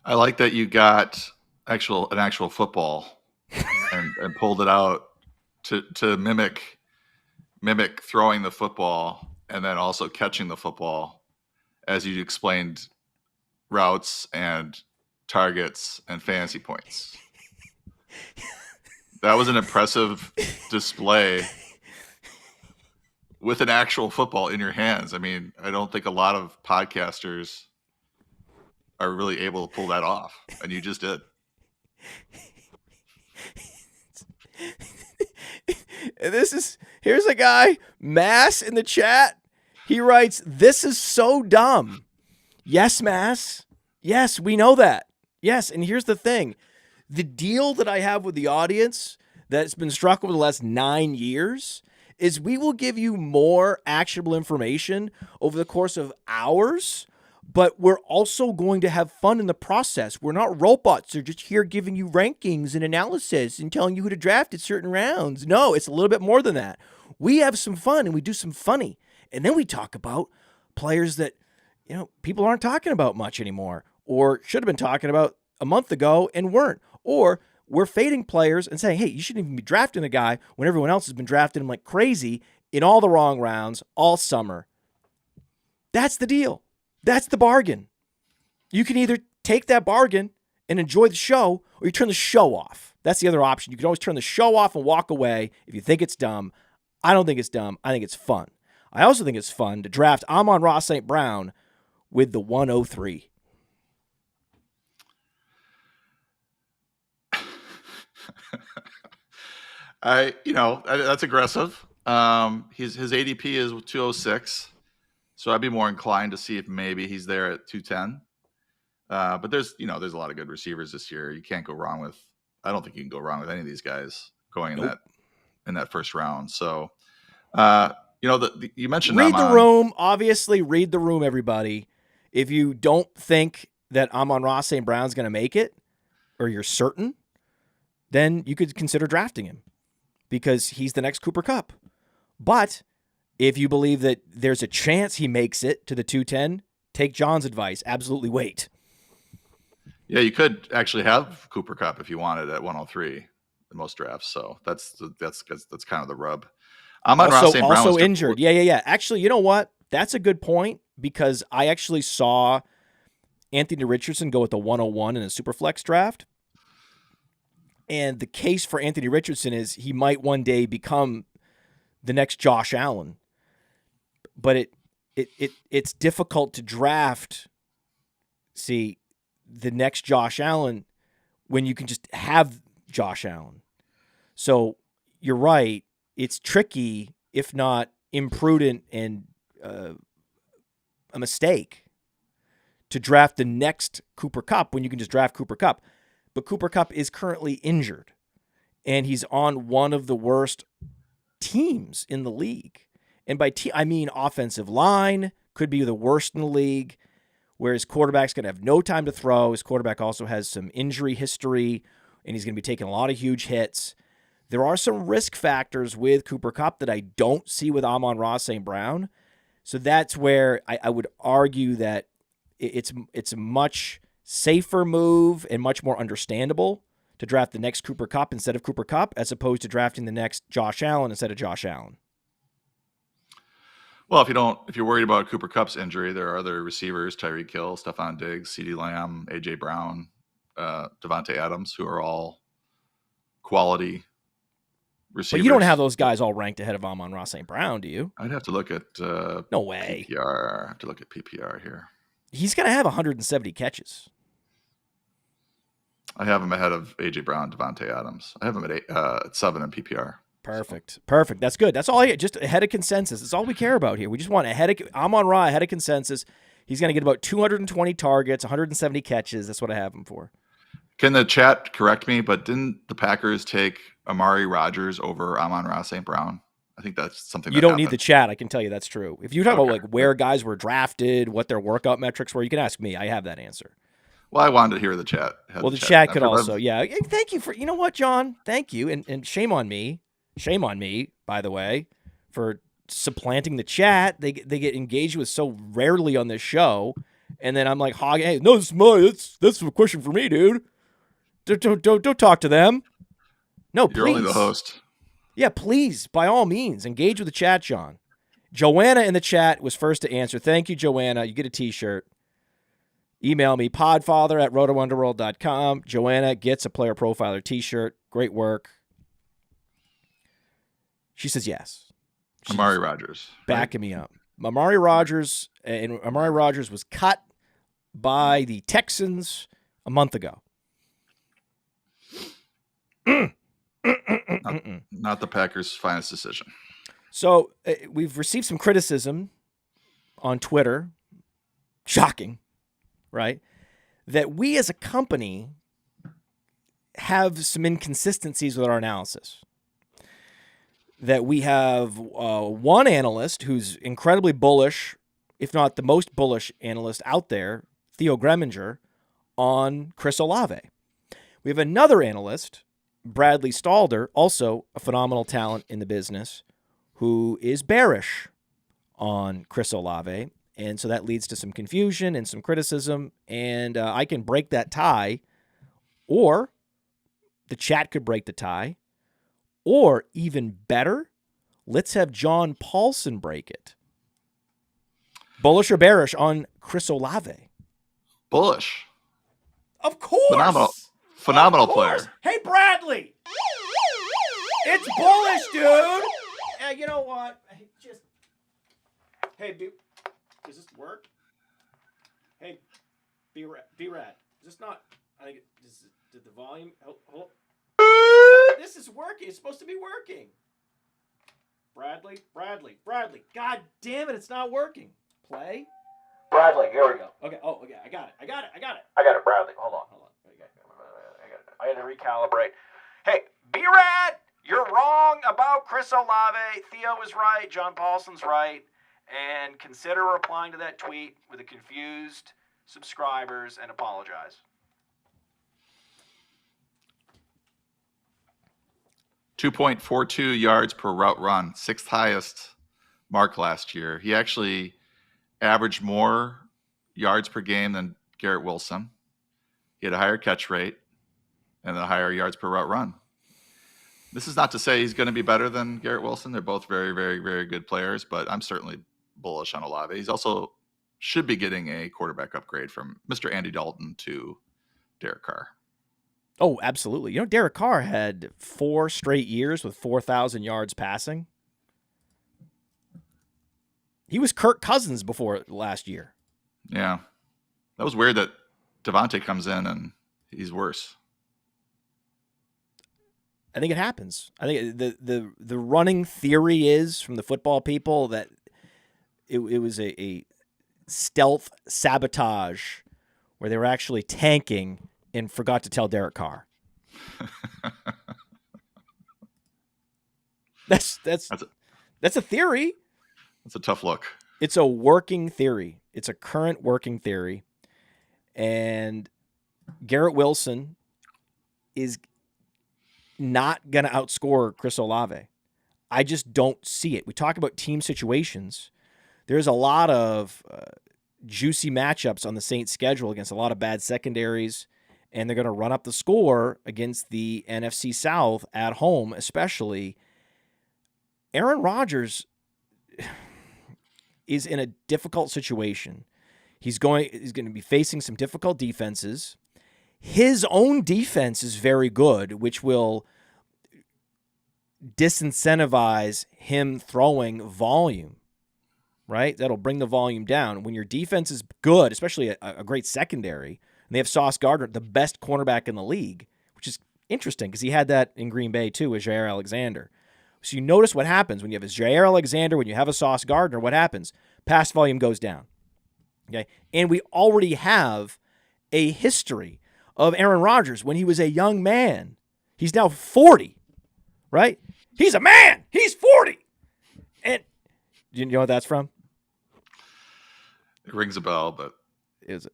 B: I like that you got an actual football and pulled it out to mimic throwing the football and then also catching the football as you explained routes and targets and fantasy points. That was an impressive display with an actual football in your hands. I mean, I don't think a lot of podcasters are really able to pull that off, and you just did.
A: Here's a guy, Mass, in the chat. He writes, "This is so dumb." Yes, Mass. Yes, we know that. Yes, and here's the thing. The deal that I have with the audience that's been struck over the last 9 years is we will give you more actionable information over the course of hours, but we're also going to have fun in the process. We're not robots. They're just here giving you rankings and analysis and telling you who to draft at certain rounds. No, it's a little bit more than that. We have some fun and we do some funny. And then we talk about players that, people aren't talking about much anymore or should have been talking about a month ago and weren't. Or we're fading players and saying, hey, you shouldn't even be drafting a guy when everyone else has been drafting him like crazy in all the wrong rounds all summer. That's the deal. That's the bargain. You can either take that bargain and enjoy the show, or you turn the show off. That's the other option. You can always turn the show off and walk away if you think it's dumb. I don't think it's dumb. I think it's fun. I also think it's fun to draft Amon-Ra St. Brown with the 103.
B: That's aggressive. His ADP is 206, so I'd be more inclined to see if maybe he's there at 210. But there's a lot of good receivers this year. You can't go wrong with. I don't think you can go wrong with any of these guys going in that first round. So, you mentioned
A: read the room. Obviously, read the room, everybody. If you don't think that Amon-Ra St. Brown's going to make it, or you're certain, then you could consider drafting him because he's the next Cooper Kupp. But if you believe that there's a chance he makes it to the 210, take John's advice. Absolutely wait.
B: Yeah, you could actually have Cooper Kupp if you wanted at 103 in most drafts. So that's kind of the rub. Amon-Ra St. Brown
A: also injured. Yeah. Actually, you know what? That's a good point because I actually saw Anthony Richardson go with the 101 in a superflex draft. And the case for Anthony Richardson is he might one day become the next Josh Allen. but it's difficult to draft, the next Josh Allen when you can just have Josh Allen. So you're right. It's tricky, if not imprudent and a mistake, to draft the next Cooper Kupp when you can just draft Cooper Kupp. But Cooper Kupp is currently injured, and he's on one of the worst teams in the league. And by team, I mean offensive line could be the worst in the league, where his quarterback's going to have no time to throw. His quarterback also has some injury history, and he's going to be taking a lot of huge hits. There are some risk factors with Cooper Kupp that I don't see with Amon-Ra St. Brown. So that's where I would argue that it's a much safer move and much more understandable to draft the next Cooper Kupp instead of Cooper Kupp, as opposed to drafting the next Josh Allen instead of Josh Allen.
B: Well, if you're worried about Cooper Kupp's injury, there are other receivers: Tyreek Hill, Stephon Diggs, CeeDee Lamb, AJ Brown, Davonte Adams, who are all quality receivers.
A: But you don't have those guys all ranked ahead of Amon-Ra St. Brown, do you?
B: I'd have to look at
A: no way.
B: PPR. I have to look at PPR here.
A: He's going to have 170 catches.
B: I have him ahead of AJ Brown, Davonte Adams. I have him at 7 in PPR.
A: Perfect. So. Perfect. That's good. That's all just ahead of consensus. That's all we care about here. We just want Amon-Ra ahead of consensus. He's going to get about 220 targets, 170 catches. That's what I have him for.
B: Can the chat correct me, but didn't the Packers take Amari Rodgers over Amon-Ra St. Brown? I think that's something
A: you don't need the chat. I can tell you that's true. If you talk about like where guys were drafted, what their workout metrics were, you can ask me. I have that answer.
B: Well, I wanted to hear the chat.
A: Well, the chat could also, yeah. Thank you for, you know what, John? Thank you. And shame on me. Shame on me, by the way, for supplanting the chat. They get engaged with so rarely on this show. And then I'm like, hey, no, that's a question for me, dude. Don't talk to them. No, please.
B: You're only the host.
A: Yeah, please, by all means, engage with the chat, John. Joanna in the chat was first to answer. Thank you, Joanna. You get a T-shirt. Email me, podfather@rotounderworld.com. Joanna gets a Player Profiler T-shirt. Great work. She says yes.
B: Amari Rodgers.
A: Backing me up. Amari Rodgers was cut by the Texans a month ago.
B: Not the Packers' finest decision.
A: So we've received some criticism on Twitter. Shocking, right? That we as a company have some inconsistencies with our analysis. That we have one analyst who's incredibly bullish, if not the most bullish analyst out there, Theo Greminger, on Chris Olave. We have another analyst, Bradley Stalder, also a phenomenal talent in the business, who is bearish on Chris Olave. And so that leads to some confusion and some criticism. And I can break that tie, or the chat could break the tie, or even better, let's have John Paulsen break it. Bullish or bearish on Chris Olave?
B: Bullish.
A: Of course.
B: Phenomenal player.
A: Hey, Bradley. It's bullish, dude. You know what? Does this work? Hey, B-Rad. Is this not? I think did the volume? Hold. This is working. It's supposed to be working. Bradley. God damn it! It's not working. Play. Bradley. Here we go. Okay. Oh, okay. I got it. I got it, Bradley. Hold on. I had to recalibrate. Hey, B-Rad, you're wrong about Chris Olave. Theo is right. John Paulsen's right. And consider replying to that tweet with the confused subscribers and apologize.
B: .42 yards per route run, 6th highest mark last year. He actually averaged more yards per game than Garrett Wilson. He had a higher catch rate and a higher yards per route run. This is not to say he's going to be better than Garrett Wilson. They're both very, very, very good players, but I'm certainly bullish on Olave. He's also should be getting a quarterback upgrade from Mr. Andy Dalton to Derek Carr.
A: Oh, absolutely. You know, Derek Carr had 4 straight years with 4,000 yards passing. He was Kirk Cousins before last year.
B: Yeah. That was weird that Davonte comes in and he's worse.
A: I think it happens. I think the running theory is from the football people that it was a stealth sabotage where they were actually tanking and forgot to tell Derek Carr. That's a theory.
B: That's a tough look.
A: It's a working theory. It's a current working theory. And Garrett Wilson is not going to outscore Chris Olave. I just don't see it. We talk about team situations. There's a lot of juicy matchups on the Saints schedule against a lot of bad secondaries, and they're going to run up the score against the NFC South at home, especially. Aaron Rodgers is in a difficult situation. He's going to be facing some difficult defenses. His own defense is very good, which will disincentivize him throwing volume, right? That'll bring the volume down. When your defense is good, especially a great secondary, and they have Sauce Gardner, the best cornerback in the league, which is interesting because he had that in Green Bay too with Jair Alexander. So you notice what happens when you have a Jair Alexander, when you have a Sauce Gardner, what happens? Pass volume goes down. Okay, and we already have a history of Aaron Rodgers when he was a young man. He's now 40, right? He's a man. He's 40. And you know what that's from?
B: It rings a bell, but
A: Is it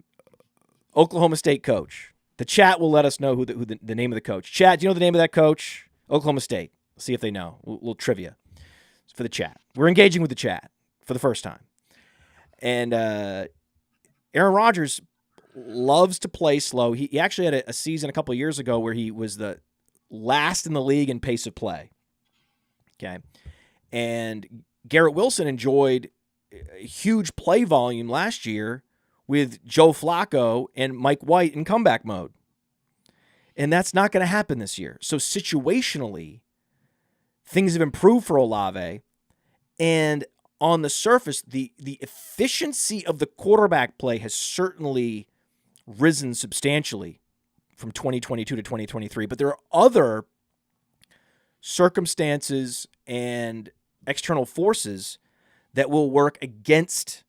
A: Oklahoma State coach? The chat will let us know who the name of the coach. Chat, do you know the name of that coach? Oklahoma State. Let's see if they know. A little trivia for the chat. We're engaging with the chat for the first time. And Aaron Rodgers loves to play slow. He actually had a season a couple of years ago where he was the last in the league in pace of play. Okay. And Garrett Wilson enjoyed a huge play volume last year with Joe Flacco and Mike White in comeback mode. And that's not going to happen this year. So situationally, things have improved for Olave. And on the surface, the efficiency of the quarterback play has certainly risen substantially from 2022 to 2023. But there are other circumstances and external forces that will work against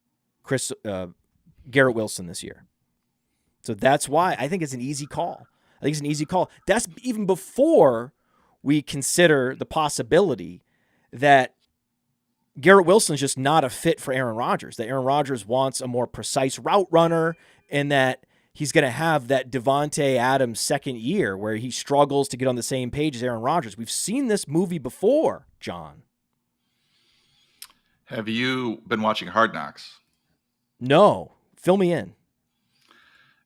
A: Garrett Wilson this year. So that's why I think it's an easy call. I think it's an easy call. That's even before we consider the possibility that Garrett Wilson's just not a fit for Aaron Rodgers, that Aaron Rodgers wants a more precise route runner and that he's going to have that Davonte Adams second year where he struggles to get on the same page as Aaron Rodgers. We've seen this movie before, John.
B: Have you been watching Hard Knocks?
A: No. Fill me in.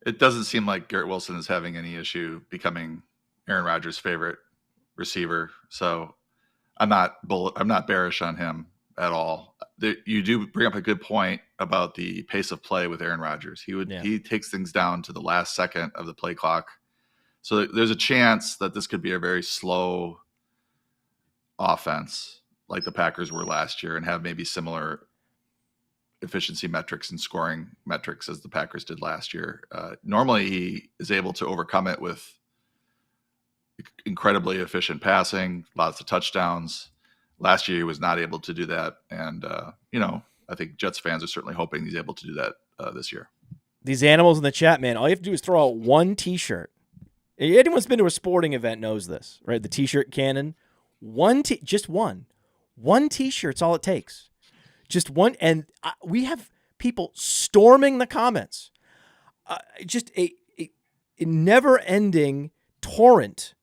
B: It doesn't seem like Garrett Wilson is having any issue becoming Aaron Rodgers' favorite receiver. So I'm not bearish on him at all. You do bring up a good point about the pace of play with Aaron Rodgers. He takes things down to the last second of the play clock. So there's a chance that this could be a very slow offense like the Packers were last year and have maybe similar efficiency metrics and scoring metrics as the Packers did last year. Normally he is able to overcome it with incredibly efficient passing, lots of touchdowns. Last year he was not able to do that. And, I think Jets fans are certainly hoping he's able to do that this year.
A: These animals in the chat, man, all you have to do is throw out one T-shirt. Anyone who's been to a sporting event knows this, right? The T-shirt cannon. Just one. One T-shirt's all it takes. Just one. And we have people storming the comments. Just a never-ending torrent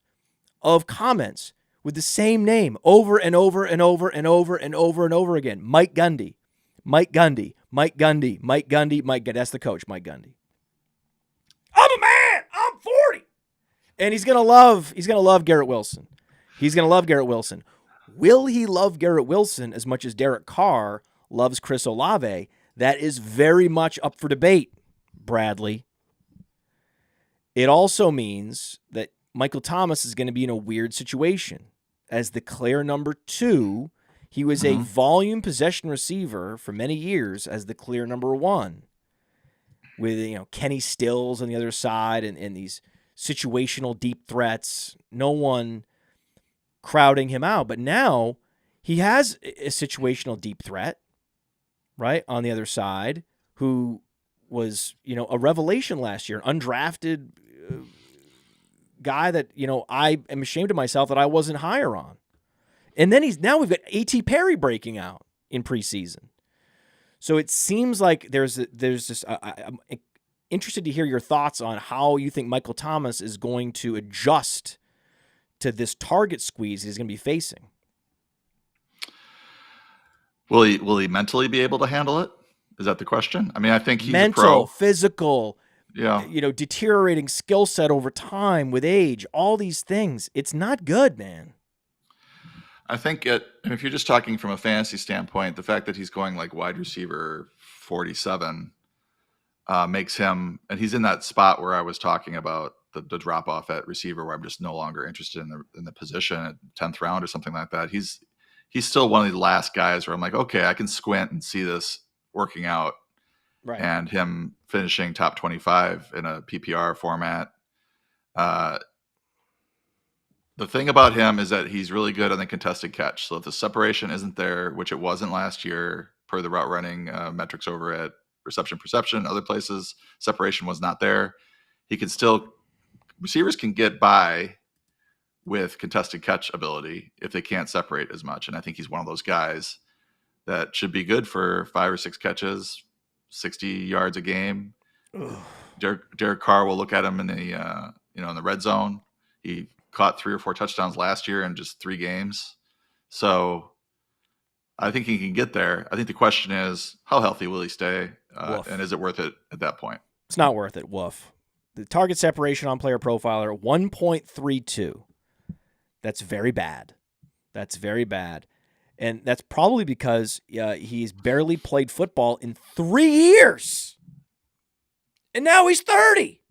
A: of comments with the same name over and over and over and over and over and over again. Mike Gundy. That's the coach, Mike Gundy. I'm a man. I'm 40. And he's going to love Garrett Wilson. He's going to love Garrett Wilson. Will he love Garrett Wilson as much as Derek Carr loves Chris Olave? That is very much up for debate, Bradley. It also means that Michael Thomas is going to be in a weird situation. As the clear number 2, He was a volume possession receiver for many years as the clear number one, with Kenny Stills on the other side and these situational deep threats. No one crowding him out. But now he has a situational deep threat, right, on the other side, who was, a revelation last year, an undrafted guy that, I am ashamed of myself that I wasn't higher on. And then now we've got A.T. Perry breaking out in preseason. So it seems like there's this. I'm interested to hear your thoughts on how you think Michael Thomas is going to adjust to this target squeeze he's going to be facing.
B: Will he mentally be able to handle it? Is that the question? I mean, I think he's
A: mental,
B: a pro.
A: Physical,
B: yeah,
A: deteriorating skill set over time with age. All these things, it's not good, man.
B: I think if you're just talking from a fantasy standpoint, the fact that he's going like wide receiver 47 makes him, and he's in that spot where I was talking about the drop off at receiver, where I'm just no longer interested in the position at 10th round or something like that. He's still one of the last guys where I'm like, okay, I can squint and see this working out,
A: right?
B: And him finishing top 25 in a PPR format. The thing about him is that he's really good on the contested catch. So if the separation isn't there, which it wasn't last year per the route running metrics over at reception perception, other places, separation was not there. Receivers can get by with contested catch ability if they can't separate as much. And I think he's one of those guys that should be good for 5 or 6 catches, 60 yards a game. Derek Carr will look at him in the in the red zone. He caught 3 or 4 touchdowns last year in just 3 games. So I think he can get there. I think the question is, how healthy will he stay? And is it worth it at that point?
A: It's not worth it. Woof. The target separation on Player Profiler, 1.32. That's very bad. That's very bad. And that's probably because he's barely played football in 3 years. And now he's 30.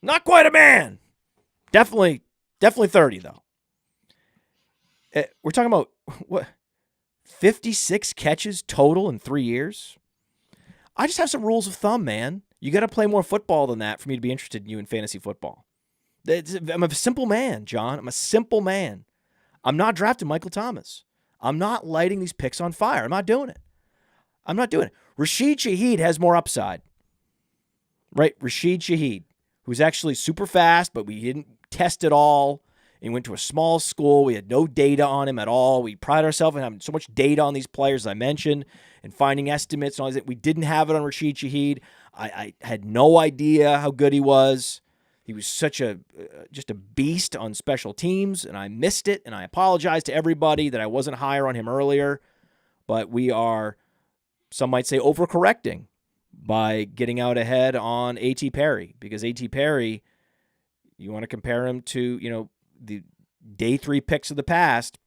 A: Not quite a man. Definitely 30, though. We're talking about, 56 catches total in 3 years? I just have some rules of thumb, man. You got to play more football than that for me to be interested in you in fantasy football. I'm a simple man, John. I'm a simple man. I'm not drafting Michael Thomas. I'm not lighting these picks on fire. I'm not doing it. Rashid Shaheed has more upside. Right? Rashid Shaheed, who's actually super fast, but we didn't test it all. He went to a small school. We had no data on him at all. We pride ourselves on having so much data on these players, as I mentioned, and finding estimates and all that. We didn't have it on Rashid Shaheed. I had no idea how good he was. He was such just a beast on special teams, and I missed it, and I apologize to everybody that I wasn't higher on him earlier. But we are, some might say, overcorrecting by getting out ahead on A.T. Perry, because A.T. Perry, you want to compare him to, the day 3 picks of the past.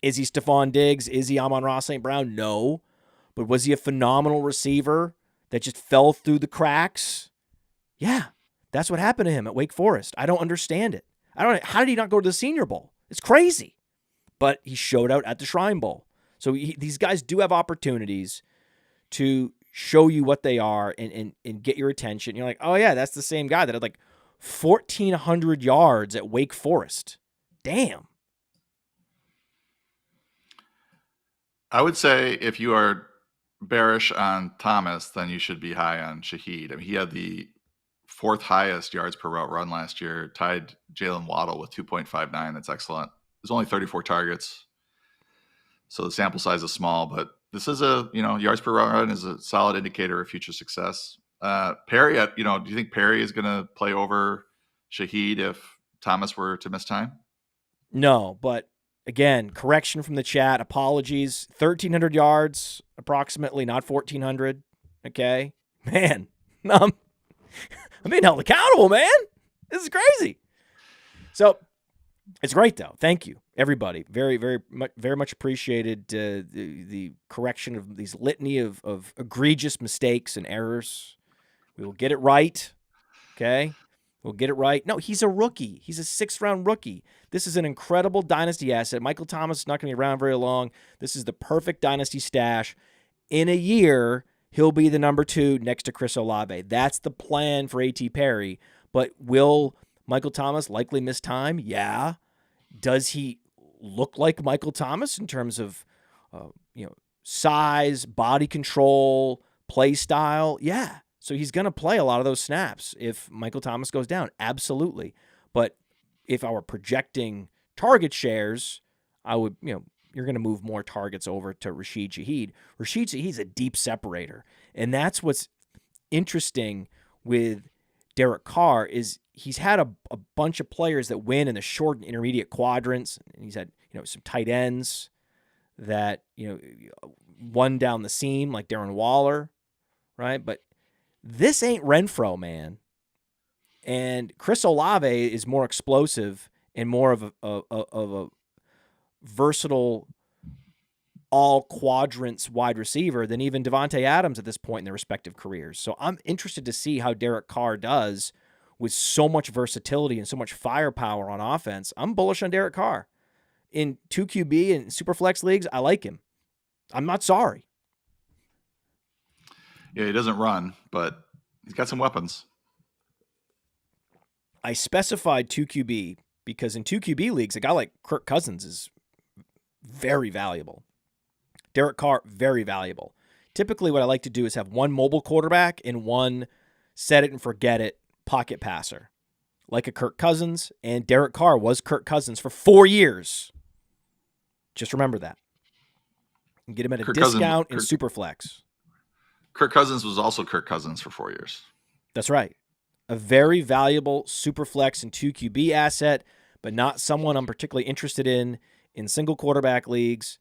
A: Is he Stephon Diggs? Is he Amon-Ra St. Brown? No. But was he a phenomenal receiver that just fell through the cracks? Yeah. That's what happened to him at Wake Forest. I don't understand it. How did he not go to the Senior Bowl? It's crazy. But he showed out at the Shrine Bowl. So these guys do have opportunities to show you what they are and get your attention. You're like, oh, yeah, that's the same guy that had like 1,400 yards at Wake Forest. Damn.
B: I would say if you are bearish on Thomas, then you should be high on Shaheed. I mean, he had the 4th highest yards per route run last year, tied Jalen Waddle with 2.59. That's excellent. There's only 34 targets, so the sample size is small, but this is yards per route run is a solid indicator of future success. Perry, do you think Perry is going to play over Shaheed if Thomas were to miss time?
A: No, but again, correction from the chat. Apologies. 1,300 yards approximately, not 1,400. Okay, man, I'm being held accountable, man. This is crazy. So it's great, though. Thank you, everybody. Very, very, very much appreciated the correction of these litany of egregious mistakes and errors. We will get it right. Okay, We'll get it right. No, he's a rookie. He's a 6th-round rookie. This is an incredible dynasty asset. Michael Thomas is not going to be around very long. This is the perfect dynasty stash. In a year, he'll be the number 2 next to Chris Olave. That's the plan for A.T. Perry. But will Michael Thomas likely miss time? Yeah. Does he look like Michael Thomas in terms of size, body control, play style? Yeah. So he's going to play a lot of those snaps if Michael Thomas goes down. Absolutely. But if I were projecting target shares, I would, you're going to move more targets over to Rashid Shaheed. Rashid Shaheed's a deep separator. And that's what's interesting with Derek Carr is he's had a bunch of players that win in the short and intermediate quadrants. And he's had, some tight ends that, won down the seam like Darren Waller, right? But this ain't Renfro, man. And Chris Olave is more explosive and more of a versatile all quadrants wide receiver than even Davonte Adams at this point in their respective careers. So I'm interested to see how Derek Carr does with so much versatility and so much firepower on offense. I'm bullish on Derek Carr. In 2QB and Superflex leagues, I like him. I'm not sorry.
B: Yeah, he doesn't run, but he's got some weapons.
A: I specified 2QB because in 2QB leagues, a guy like Kirk Cousins is very valuable. Derek Carr, very valuable. Typically, what I like to do is have one mobile quarterback and one set it and forget it pocket passer, like a Kirk Cousins. And Derek Carr was Kirk Cousins for 4 years. Just remember that. And get him at a discount in Superflex.
B: Kirk Cousins was also Kirk Cousins for 4 years.
A: That's right. A very valuable Superflex and 2QB asset, but not someone I'm particularly interested in single quarterback leagues.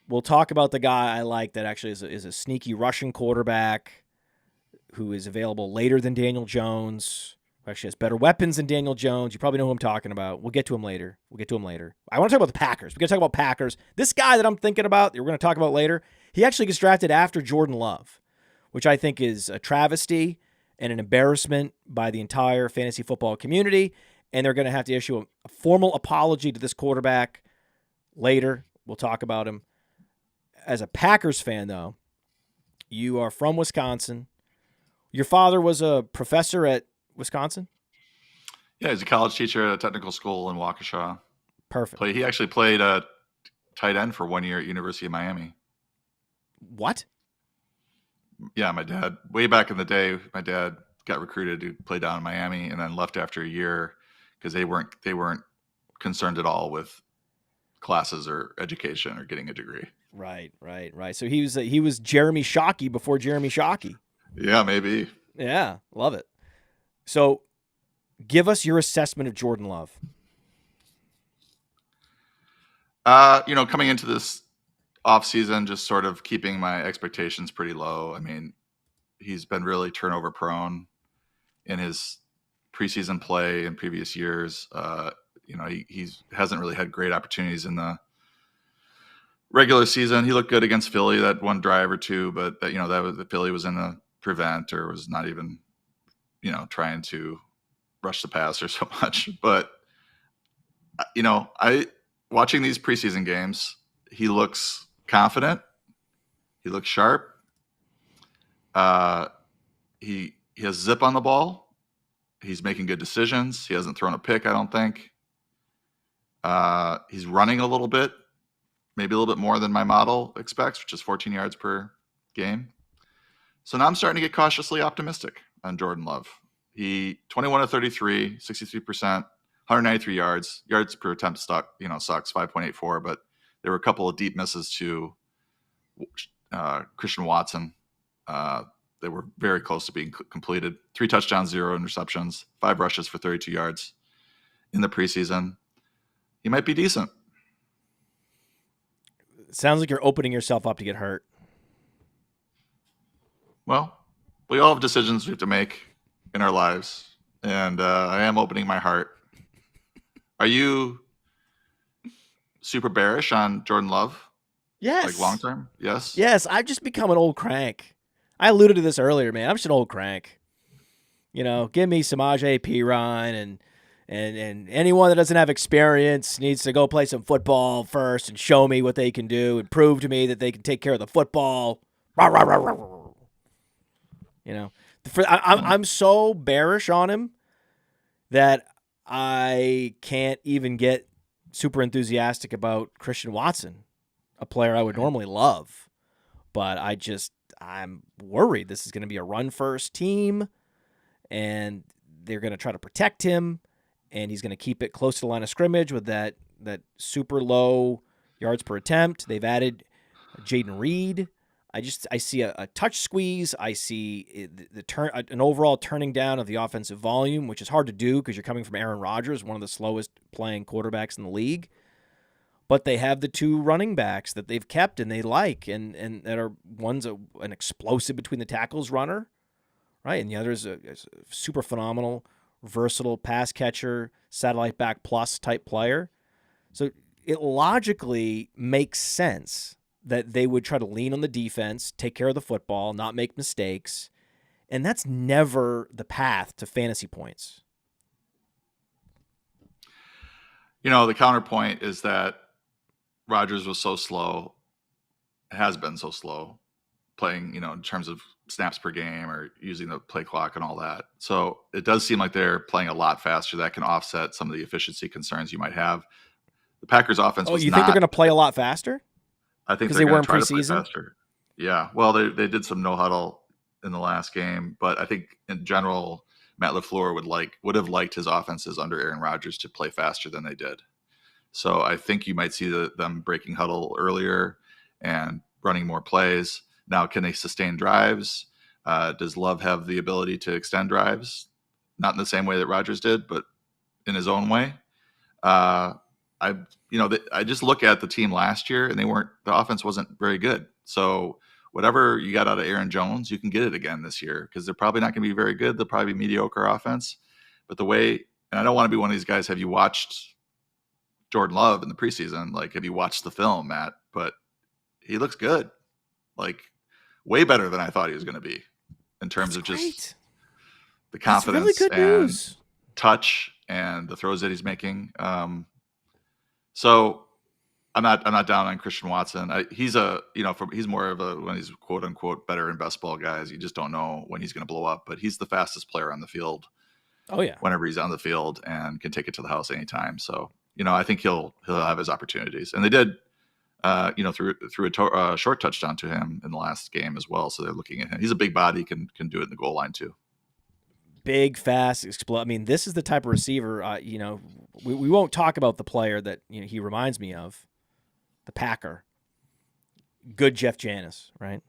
A: We'll talk about the guy I like that actually is a sneaky Russian quarterback who is available later than Daniel Jones, who actually has better weapons than Daniel Jones. You probably know who I'm talking about. We'll get to him later. I want to talk about the Packers. We're going to talk about Packers. This guy that I'm thinking about, that we're going to talk about later, he actually gets drafted after Jordan Love, which I think is a travesty and an embarrassment by the entire fantasy football community. And they're going to have to issue a formal apology to this quarterback later. We'll talk about him. As a Packers fan, though, you are from Wisconsin. Your father was a professor at Wisconsin?
B: Yeah, he's a college teacher at a technical school in Waukesha.
A: Perfect.
B: He actually played tight end for 1 year at University of Miami.
A: What?
B: Yeah, my dad, way back in the day, my dad got recruited to play down in Miami and then left after a year because they weren't concerned at all with classes or education or getting a degree.
A: Right. So he was Jeremy Shockey before Jeremy Shockey.
B: Yeah, maybe.
A: Yeah, love it. So give us your assessment of Jordan Love.
B: Coming into this offseason, just sort of keeping my expectations pretty low. I mean, he's been really turnover prone in his preseason play in previous years. He hasn't really had great opportunities in the regular season. He looked good against Philly, that one drive or two, but Philly was in a prevent or was not even, trying to rush the passer so much. But, watching these preseason games, he looks confident. He looks sharp. He has zip on the ball. He's making good decisions. He hasn't thrown a pick, I don't think. He's running a little bit, maybe a little bit more than my model expects, which is 14 yards per game. So now I'm starting to get cautiously optimistic on Jordan Love. He 21 of 33, 63%, 193 yards. Yards per attempt sucks 5.84, but there were a couple of deep misses to Christian Watson. They were very close to being completed. 3 touchdowns, 0 interceptions, 5 rushes for 32 yards in the preseason. He might be decent.
A: Sounds like you're opening yourself up to get hurt.
B: Well, we all have decisions we have to make in our lives, and I am opening my heart. Are you super bearish on Jordan Love?
A: Yes.
B: Like long term? Yes.
A: Yes, I've just become an old crank. I alluded to this earlier, man. I'm just an old crank. Give me some AJ Piran and anyone that doesn't have experience needs to go play some football first and show me what they can do and prove to me that they can take care of the football. Rah, rah, rah, rah, rah. I'm so bearish on him that I can't even get super enthusiastic about Christian Watson, a player I would normally love. But I'm worried this is going to be a run-first team, and they're going to try to protect him, and he's going to keep it close to the line of scrimmage with that super low yards per attempt. They've added Jayden Reed. I see a touch squeeze. I see an overall turning down of the offensive volume, which is hard to do because you're coming from Aaron Rodgers, one of the slowest playing quarterbacks in the league. But they have the two running backs that they've kept and they like, and that are one's an explosive between the tackles runner, right, and the other is a super phenomenal, versatile pass catcher, satellite back plus type player. So it logically makes sense that they would try to lean on the defense, take care of the football, not make mistakes. And that's never the path to fantasy points.
B: The counterpoint is that Rodgers was so slow, has been so slow, playing, in terms of snaps per game or using the play clock and all that. So it does seem like they're playing a lot faster. That can offset some of the efficiency concerns you might have. The Packers offense was
A: you think they're going to play a lot faster?
B: I think they're going to try to play faster. Yeah. Well, they did some no huddle in the last game, but I think in general, Matt LaFleur would have liked his offenses under Aaron Rodgers to play faster than they did. So I think you might see them breaking huddle earlier and running more plays. Now, can they sustain drives? Does Love have the ability to extend drives? Not in the same way that Rodgers did, but in his own way. I just look at the team last year, and the offense wasn't very good. So whatever you got out of Aaron Jones, you can get it again this year because they're probably not going to be very good. They'll probably be mediocre offense. But and I don't want to be one of these guys. Have you watched Jordan Love in the preseason? Have you watched the film, Matt? But he looks good, way better than I thought he was going to be in terms of just the confidence
A: really good
B: and
A: news.
B: Touch and the throws that he's making. So I'm not down on Christian Watson. He's more of one of these quote unquote better in best ball guys. You just don't know when he's going to blow up, but he's the fastest player on the field.
A: Oh yeah.
B: Whenever he's on the field and can take it to the house anytime. So, I think he'll have his opportunities, and they did, through a short touchdown to him in the last game as well. So they're looking at him. He's a big body, can do it in the goal line too.
A: Big, fast, explode. I mean, this is the type of receiver. We won't talk about the player that he reminds me of, the Packer. Good Jeff Janis, right?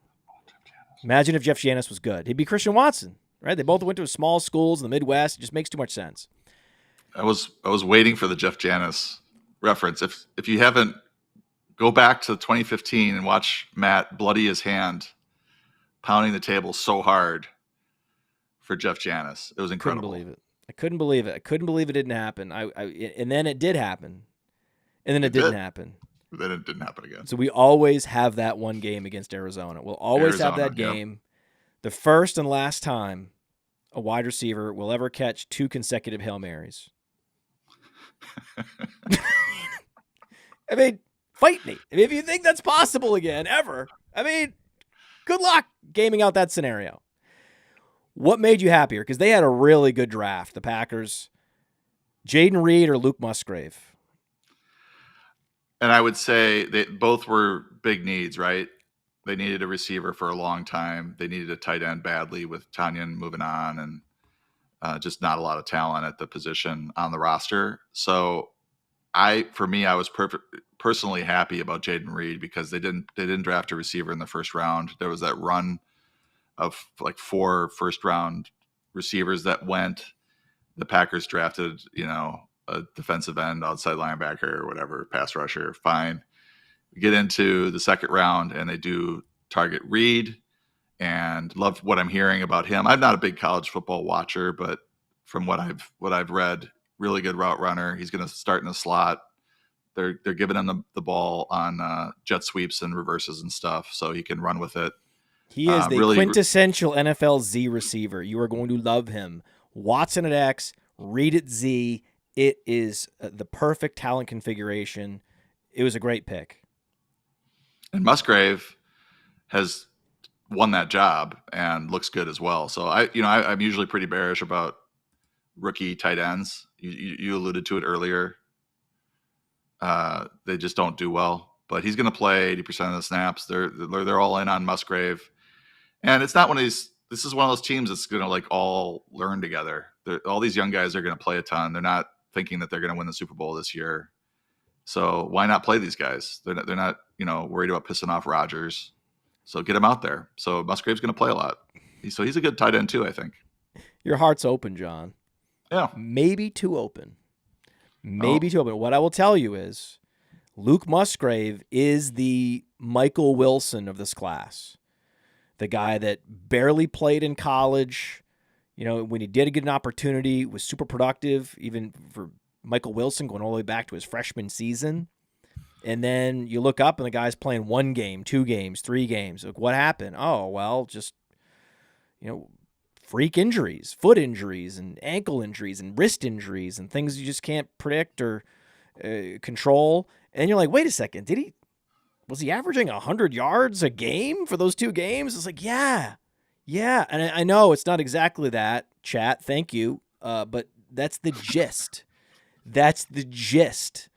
A: Imagine if Jeff Janis was good. He'd be Christian Watson, right? They both went to small schools in the Midwest. It just makes too much sense.
B: I was waiting for the Jeff Janis reference. If you haven't, go back to 2015 and watch Matt bloody his hand, pounding the table so hard for Jeff Janis. It was incredible.
A: I couldn't believe it. I couldn't believe it didn't happen. And then it did happen. And then it didn't happen.
B: Then it didn't happen again.
A: So we always have that one game against Arizona. We'll always have that game. Yep. The first and last time a wide receiver will ever catch 2 consecutive Hail Marys. I mean, fight me. If you think that's possible again, ever, good luck gaming out that scenario. What made you happier? Because they had a really good draft, the Packers. Jayden Reed or Luke Musgrave?
B: And I would say they both were big needs, right? They needed a receiver for a long time. They needed a tight end badly with Tanyan moving on and just not a lot of talent at the position on the roster. So I was personally happy about Jayden Reed because they didn't draft a receiver in the first round. There was that run of 4 first-round receivers that went. The Packers drafted, a defensive end, outside linebacker, or whatever, pass rusher, fine. We get into the second round, and they do target Reed, and love what I'm hearing about him. I'm not a big college football watcher, but from what I've read, really good route runner. He's going to start in the slot. They're giving him the ball on jet sweeps and reverses and stuff, so he can run with it.
A: He is the quintessential NFL Z receiver. You are going to love him. Watson at X, Reed at Z. It is the perfect talent configuration. It was a great pick.
B: And Musgrave has won that job and looks good as well. So I'm usually pretty bearish about rookie tight ends. You alluded to it earlier. They just don't do well. But he's going to play 80% of the snaps. They're all in on Musgrave, and it's not one of these. This is one of those teams that's going to like all learn together. All these young guys are going to play a ton. They're not thinking that they're going to win the Super Bowl this year. So why not play these guys? They're not worried about pissing off Rodgers. So get him out there. So Musgrave's going to play a lot. So he's a good tight end too, I think.
A: Your heart's open, John.
B: Yeah.
A: Maybe too open. Too open. What I will tell you is Luke Musgrave is the Michael Wilson of this class. The guy that barely played in college. When he did get an opportunity, was super productive, even for Michael Wilson going all the way back to his freshman season. And then you look up and the guy's playing 1 game, 2 games, 3 games. Like, what happened? Oh, well, just, freak injuries, foot injuries and ankle injuries and wrist injuries and things you just can't predict or control. And you're like, wait a second, was he averaging 100 yards a game for those 2 games? It's like, yeah. And I know it's not exactly that, chat. Thank you. But that's the gist. That's the gist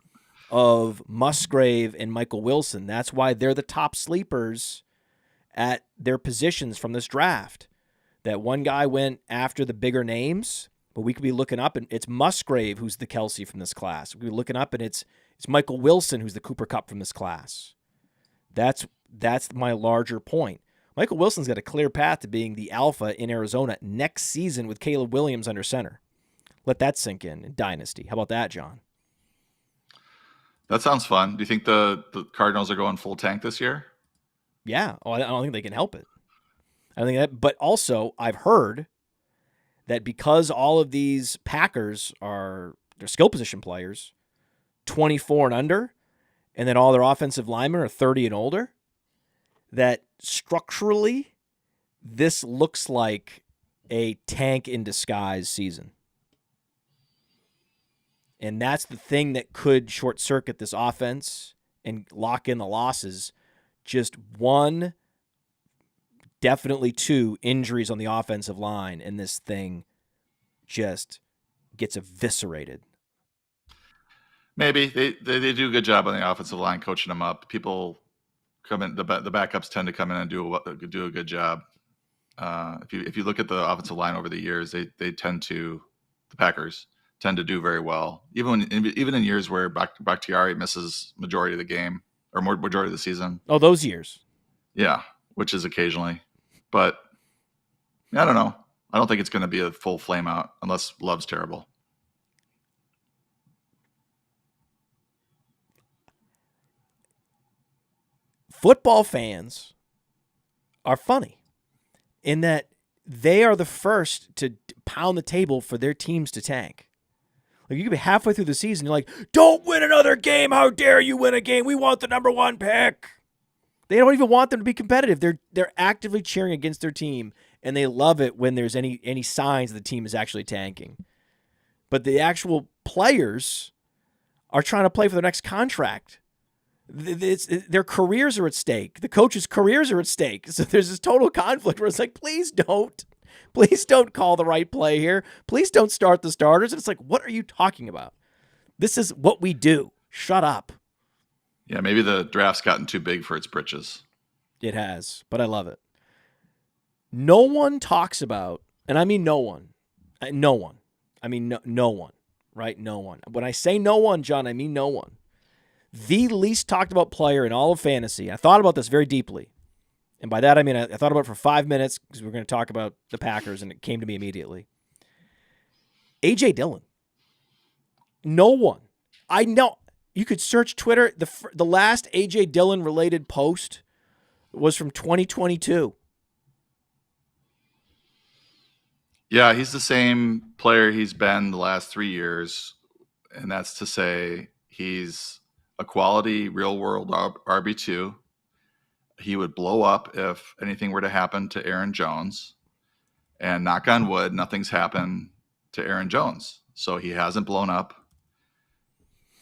A: of Musgrave and Michael Wilson. That's why they're the top sleepers at their positions from this draft. That one guy went after the bigger names, but we could be looking up and it's Musgrave who's the Kelsey from this class. We could be looking up and it's Michael Wilson who's the Cooper Kupp from this class. That's my larger point. Michael Wilson's got a clear path to being the alpha in Arizona next season with Caleb Williams under center. Let that sink in Dynasty. How about that, John?
B: That sounds fun. Do you think the Cardinals are going full tank this year?
A: Yeah. Oh, I don't think they can help it. I think that, but also I've heard that because all of these Packers they're skill position players, 24 and under, and then all their offensive linemen are 30 and older, that structurally this looks like a tank in disguise season. And that's the thing that could short circuit this offense and lock in the losses. Just 1, definitely 2 injuries on the offensive line, and this thing just gets eviscerated.
B: Maybe they do a good job on the offensive line, coaching them up. People come in, the backups tend to come in and do a good job. If you look at the offensive line over the years, the Packers tend to do very well, even in years where Bakhtiari misses majority of the game or majority of the season.
A: Oh, those years.
B: Yeah, which is occasionally. But I don't know. I don't think it's going to be a full flame out unless Love's terrible.
A: Football fans are funny in that they are the first to pound the table for their teams to tank. Like, you could be halfway through the season, you're like, don't win another game. How dare you win a game? We want the number 1 pick. They don't even want them to be competitive. They're actively cheering against their team, and they love it when there's any signs the team is actually tanking. But the actual players are trying to play for their next contract. Their careers are at stake. The coaches' careers are at stake. So there's this total conflict where it's like, please don't. Please don't call the right play here. Please don't start the starters. And it's like, what are you talking about? This is what we do. Shut up.
B: Yeah, maybe the draft's gotten too big for its britches.
A: It has, but I love it. No one talks about, and I mean no one. No one. I mean no one, right? No one. When I say no one, John, I mean no one. The least talked about player in all of fantasy. I thought about this very deeply. And by that, I mean, I thought about it for 5 minutes because we were going to talk about the Packers, and it came to me immediately. AJ Dillon. No one. I know. You could search Twitter. The last AJ Dillon related post was from 2022.
B: Yeah, he's the same player he's been the last 3 years. And that's to say he's a quality real-world RB2. He would blow up if anything were to happen to Aaron Jones. And knock on wood, nothing's happened to Aaron Jones. So he hasn't blown up.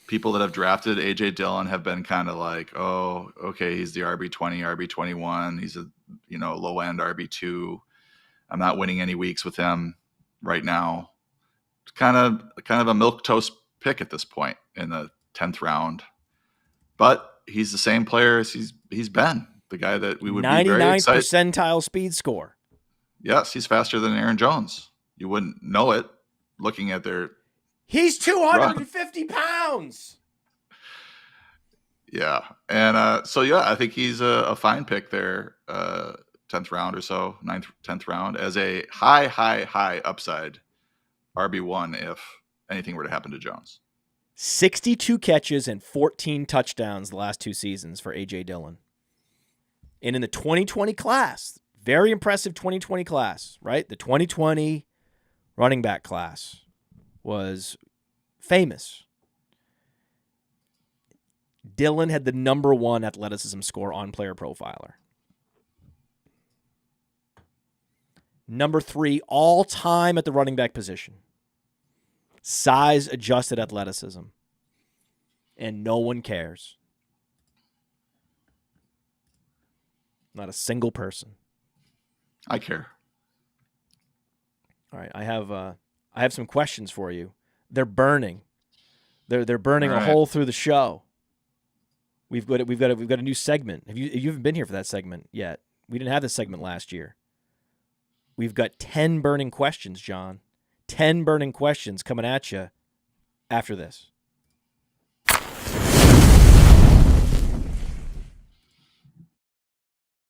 B: People that have drafted AJ Dillon have been kind of like, oh, okay, he's the RB20, RB21. He's a low end RB2. I'm not winning any weeks with him right now. It's kind of a milquetoast pick at this point in the 10th round. But he's the same player as he's been. The guy that we would be very excited.
A: 99th percentile speed score.
B: Yes, he's faster than Aaron Jones. You wouldn't know it looking at their.
A: He's 250 pounds.
B: Yeah. And I think he's a fine pick there, 10th round or so, 9th, 10th round, as a high upside RB1 if anything were to happen to Jones.
A: 62 catches and 14 touchdowns the last 2 seasons for AJ Dillon. And in the 2020 class, very impressive 2020 class, right? The 2020 running back class was famous. Dillon had the number 1 athleticism score on Player Profiler. Number 3 all time at the running back position. Size adjusted athleticism. And no one cares. Not a single person.
B: I care.
A: All right, I have some questions for you. They're burning. They're burning a hole through the show. We've got a new segment. You haven't been here for that segment yet. We didn't have this segment last year. We've got 10 burning questions, John. 10 burning questions coming at you after this.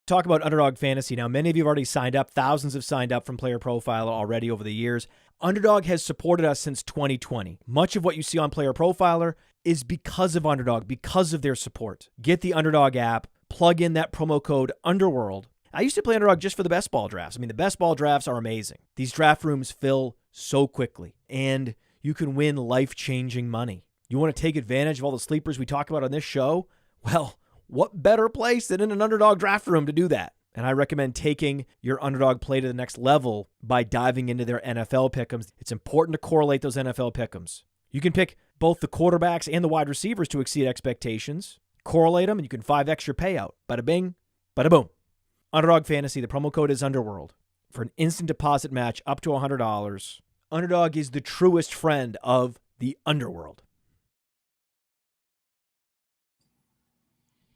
A: Talk about Underdog Fantasy. Now, many of you have already signed up. Thousands have signed up from Player Profiler already over the years. Underdog has supported us since 2020. Much of what you see on Player Profiler is because of Underdog, because of their support. Get the Underdog app, plug in that promo code Underworld. I used to play Underdog just for the best ball drafts. I mean, the best ball drafts are amazing. These draft rooms fill so quickly, and you can win life-changing money. You want to take advantage of all the sleepers we talk about on this show? Well, what better place than in an Underdog draft room to do that? And I recommend taking your Underdog play to the next level by diving into their NFL pick'ems. It's important to correlate those NFL pick'ems. You can pick both the quarterbacks and the wide receivers to exceed expectations. Correlate them, and you can 5x your payout. Bada bing, bada boom. Underdog Fantasy, the promo code is Underworld. For an instant deposit match up to $100, Underdog is the truest friend of the Underworld.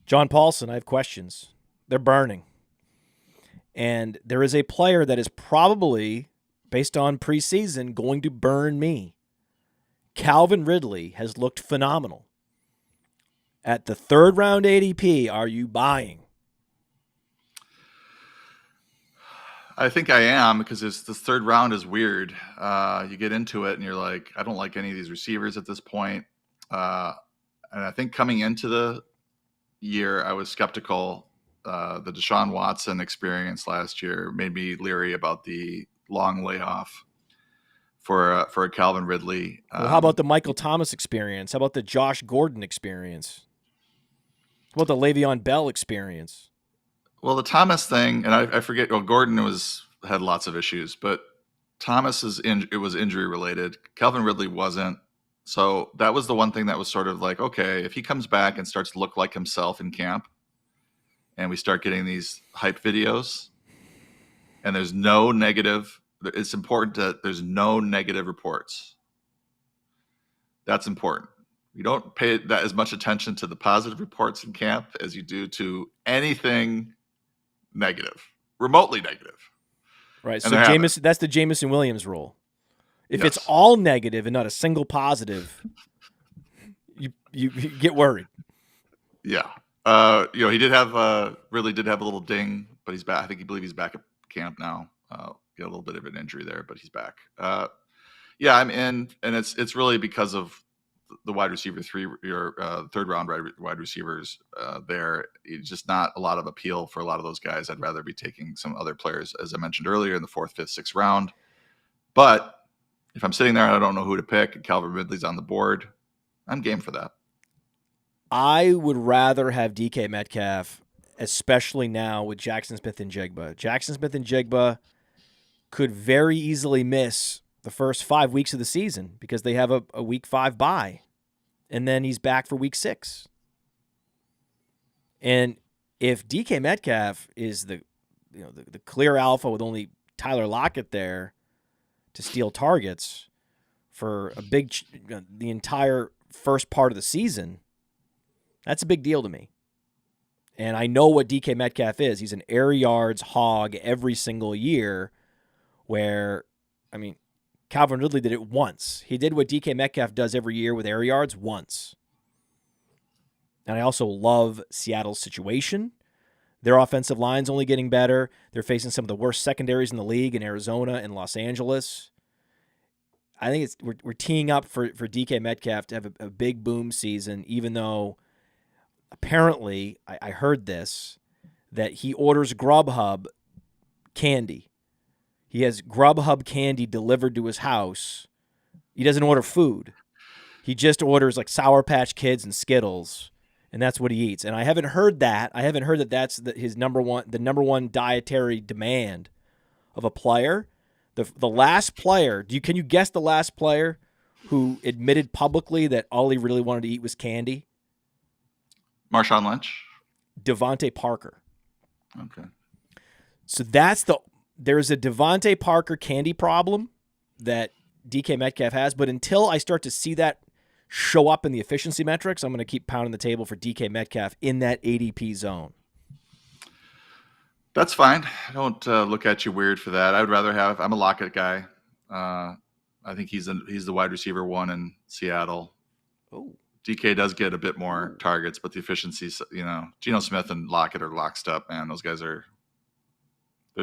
A: John Paulsen, I have questions. They're burning. And there is a player that is probably, based on preseason, going to burn me. Calvin Ridley has looked phenomenal. At the 3rd round ADP, are you buying?
B: I think I am, because the 3rd round is weird. You get into it and you're like, I don't like any of these receivers at this point. And I think coming into the year, I was skeptical. The Deshaun Watson experience last year made me leery about the long layoff for a Calvin Ridley.
A: Well, how about the Michael Thomas experience? How about the Josh Gordon experience? How about the Le'Veon Bell experience?
B: Well, the Thomas thing, and I forget. Well, Gordon had lots of issues, but Thomas it was injury related. Calvin Ridley wasn't. So that was the one thing that was sort of like, okay, if he comes back and starts to look like himself in camp, and we start getting these hype videos, and there's no negative, it's important that there's no negative reports. That's important. You don't pay that as much attention to the positive reports in camp as you do to anything negative, remotely negative.
A: Right. So that's the Jameson Williams rule. If it's all negative and not a single positive, you get worried.
B: Yeah. He really did have a little ding, but he's back. I believe he's back at camp now. Get a little bit of an injury there, but he's back. I'm in, and it's really because of the wide receiver 3rd round wide receivers there. It's just not a lot of appeal for a lot of those guys. I'd rather be taking some other players, as I mentioned earlier, in the 4th, 5th, 6th round. But if I'm sitting there and I don't know who to pick, and Calvin Ridley's on the board, I'm game for that.
A: I would rather have DK Metcalf, especially now with Jackson Smith and Jigba. Jackson Smith and Jigba could very easily miss the first 5 weeks of the season because they have a week 5 bye, and then he's back for week 6. And if DK Metcalf is the clear alpha with only Tyler Lockett there to steal targets for the entire first part of the season, that's a big deal to me. And I know what DK Metcalf is. He's an air yards hog every single year where, Calvin Ridley did it once. He did what DK Metcalf does every year with air yards once. And I also love Seattle's situation. Their offensive line's only getting better. They're facing some of the worst secondaries in the league in Arizona and Los Angeles. I think we're teeing up for DK Metcalf to have a big boom season, even though apparently I heard this, that he orders Grubhub candy. He has Grubhub candy delivered to his house. He doesn't order food. He just orders like Sour Patch Kids and Skittles, and that's what he eats. And I haven't heard that. I haven't heard that that's the number one dietary demand of a player. The last player, can you guess the last player who admitted publicly that all he really wanted to eat was candy?
B: Marshawn Lynch?
A: Devontae Parker.
B: Okay.
A: So there's a Devontae Parker candy problem that DK Metcalf has, but until I start to see that show up in the efficiency metrics, I'm going to keep pounding the table for DK Metcalf in that ADP zone.
B: That's fine. I don't look at you weird for that. I would rather I'm a Lockett guy. I think he's the wide receiver 1 in Seattle.
A: Oh.
B: DK does get a bit more targets, but the efficiencies, Geno Smith and Lockett are lockstep, man. Those guys they're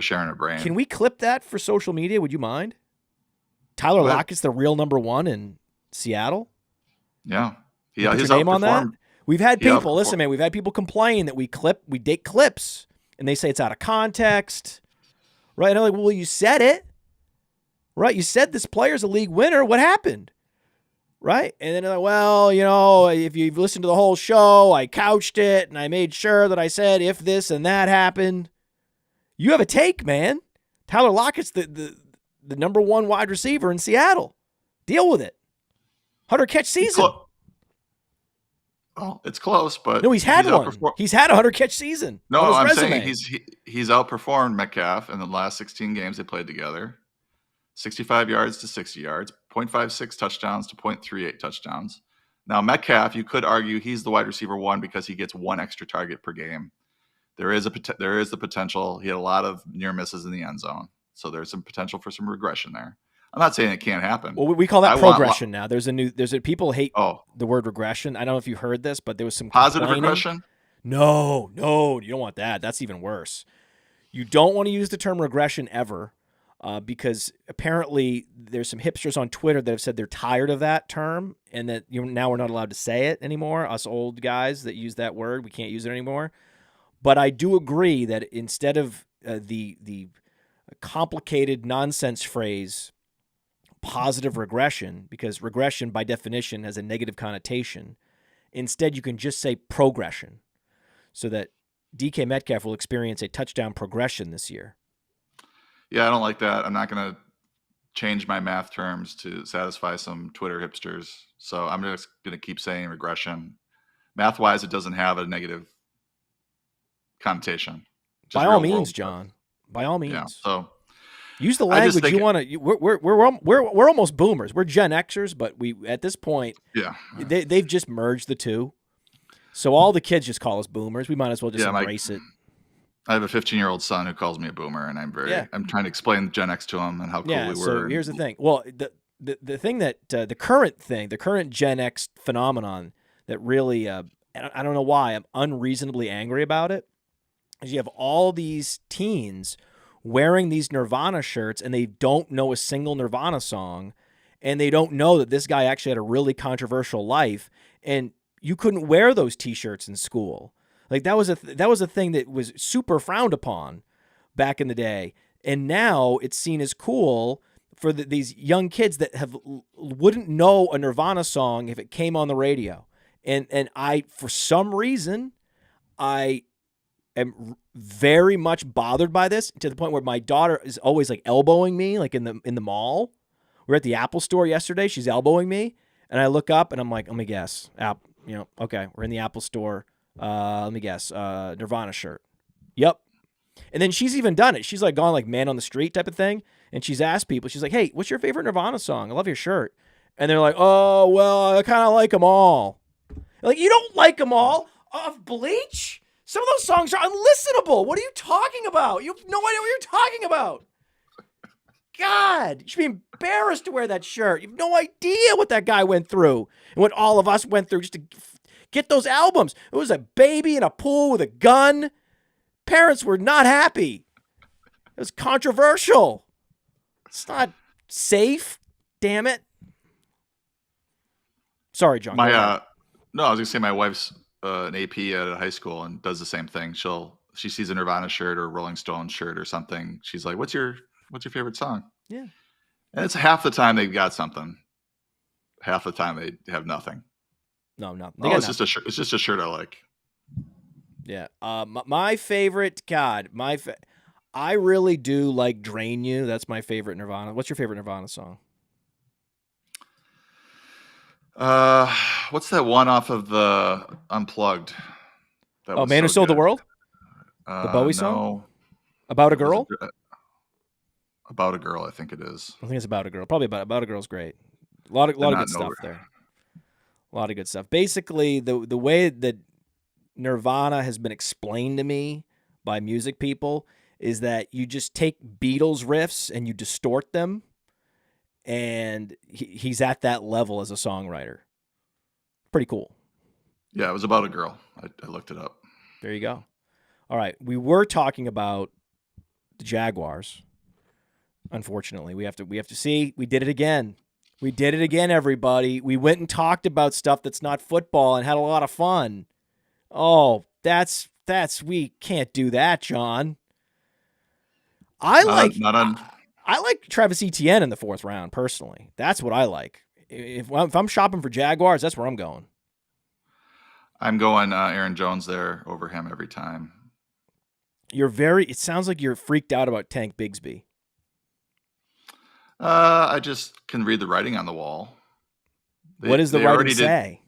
B: sharing a brain.
A: Can we clip that for social media? Would you mind? Tyler Lockett's the real number 1 in Seattle?
B: Yeah.
A: Put your name on that? We've had people, listen, man, we've had people complain that we take clips, and they say it's out of context, right? And I'm like, well, you said it, right? You said this player's a league winner. What happened? Right? And then they're like, well, if you've listened to the whole show, I couched it, and I made sure that I said if this and that happened. You have a take, man. Tyler Lockett's the number 1 wide receiver in Seattle. Deal with it. 100-catch season.
B: Well, it's close, but
A: no, he's had one. He's had a 100-catch season.
B: No, I'm saying he's outperformed Metcalf in the last 16 games they played together. 65 yards to 60 yards, 0.56 touchdowns to 0.38 touchdowns. Now, Metcalf, you could argue he's the wide receiver 1 because he gets 1 extra target per game. There is the potential. He had a lot of near misses in the end zone, so there's some potential for some regression there. I'm not saying it can't happen.
A: Well, we call that progression now. People hate the word regression. I don't know if you heard this, but there was some
B: positive regression.
A: No, you don't want that. That's even worse. You don't want to use the term regression ever, because apparently there's some hipsters on Twitter that have said they're tired of that term, and that now we're not allowed to say it anymore. Us old guys that use that word, we can't use it anymore. But I do agree that instead of the complicated nonsense phrase positive regression, because regression by definition has a negative connotation, instead you can just say progression, so that DK Metcalf will experience a touchdown progression this year.
B: Yeah, I don't like that. I'm not going to change my math terms to satisfy some Twitter hipsters. So I'm just going to keep saying regression. Math-wise, it doesn't have a negative connotation.
A: By all means, John. By all means.
B: Yeah, so
A: use the language you want to. We're almost boomers. We're Gen Xers, but we at this point, they've just merged the two. So all the kids just call us boomers. We might as well just embrace it.
B: I have a 15-year-old son who calls me a boomer, and I'm trying to explain Gen X to him and how cool we were.
A: So here's the thing. Well, the thing that the current Gen X phenomenon that really I don't know why I'm unreasonably angry about it is you have all these teens wearing these Nirvana shirts, and they don't know a single Nirvana song, and they don't know that this guy actually had a really controversial life, and you couldn't wear those T-shirts in school. Like that was a thing that was super frowned upon back in the day, and now it's seen as cool for these young kids that wouldn't know a Nirvana song if it came on the radio. And I, for some reason, I am very much bothered by this, to the point where my daughter is always like elbowing me, like in the mall, We're at the Apple store yesterday. She's elbowing me, and I look up, and I'm like, let me guess. Okay, we're in the Apple store. Let me guess. Nirvana shirt. Yep. And then she's even done it. She's like gone like man on the street type of thing. And she's asked people, she's like, hey, what's your favorite Nirvana song? I love your shirt. And they're like, oh, well, I kind of like them all. Like, you don't like them all? Of Bleach? Some of those songs are unlistenable. What are you talking about? You have no idea what you're talking about. God, you should be embarrassed to wear that shirt. You have no idea what that guy went through and what all of us went through just to get those albums. It was a baby in a pool with a gun. Parents were not happy. It was controversial. It's not safe. Damn it. Sorry, John.
B: No, I was gonna say my wife's an AP at a high school and does the same thing. She sees a Nirvana shirt or a Rolling Stones shirt or something. She's like, "What's your favorite song?"
A: Yeah.
B: And it's half the time they've got something. Half the time they have nothing.
A: No, nothing.
B: It's just a shirt. It's just a shirt I like.
A: Yeah. My favorite, God, I really do like Drain You. That's my favorite Nirvana. What's your favorite Nirvana song?
B: What's that one off of the Unplugged?
A: Man Who Sold the World? The Bowie song? About a Girl?
B: About a Girl, I think it is.
A: I think it's About a Girl. Probably About a Girl's great. A lot of good stuff there. A lot of good stuff. Basically, the way that Nirvana has been explained to me by music people is that you just take Beatles riffs and you distort them, and he's at that level as a songwriter. Pretty cool.
B: Yeah, it was About a Girl. I looked it up.
A: There you go. All right, we were talking about the Jaguars. Unfortunately, we have to see. We did it again. We did it again, everybody. We went and talked about stuff that's not football and had a lot of fun. Oh, we can't do that, John. I like Travis Etienne in the 4th round, personally. That's what I like. If I'm shopping for Jaguars, that's where I'm going.
B: I'm going Aaron Jones there over him every time.
A: It sounds like you're freaked out about Tank Bigsby.
B: I just can read the writing on the wall.
A: What does the writing say?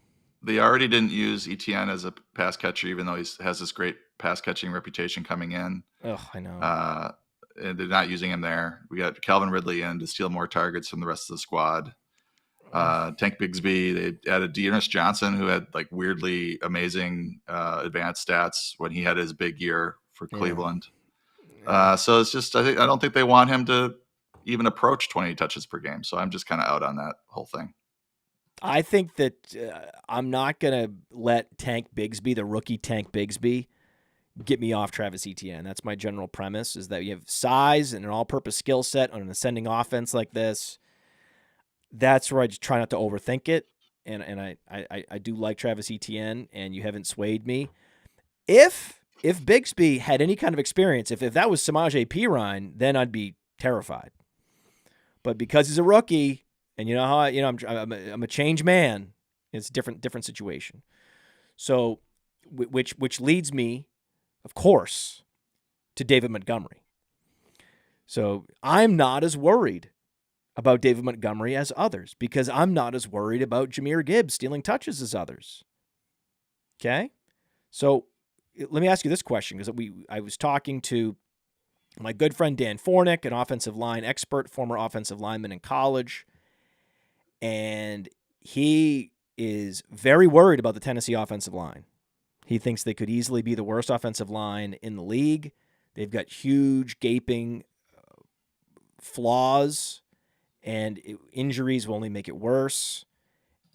B: They already didn't use Etienne as a pass catcher, even though he has this great pass catching reputation coming in.
A: Oh, I know.
B: And they're not using him there. We got Calvin Ridley in to steal more targets from the rest of the squad. Tank Bigsby, they added Dearness Johnson, who had like weirdly amazing advanced stats when he had his big year for Cleveland. So it's just, I don't think they want him to even approach 20 touches per game. So I'm just kind of out on that whole thing.
A: I think that I'm not going to let Tank Bigsby, the rookie Tank Bigsby, get me off Travis Etienne. That's my general premise, is that you have size and an all-purpose skill set on an ascending offense like this. That's where I just try not to overthink it. And I do like Travis Etienne, and you haven't swayed me. If Bigsby had any kind of experience, if that was Samaje Perine, then I'd be terrified. But because he's a rookie, and I'm a changed man, it's a different situation. So, which leads me, of course, to David Montgomery. So I'm not as worried about David Montgomery as others, because I'm not as worried about Jahmyr Gibbs stealing touches as others. Okay? So let me ask you this question, because I was talking to my good friend Dan Fornick, an offensive line expert, former offensive lineman in college, and he is very worried about the Tennessee offensive line. He thinks they could easily be the worst offensive line in the league. They've got huge, gaping flaws, and injuries will only make it worse.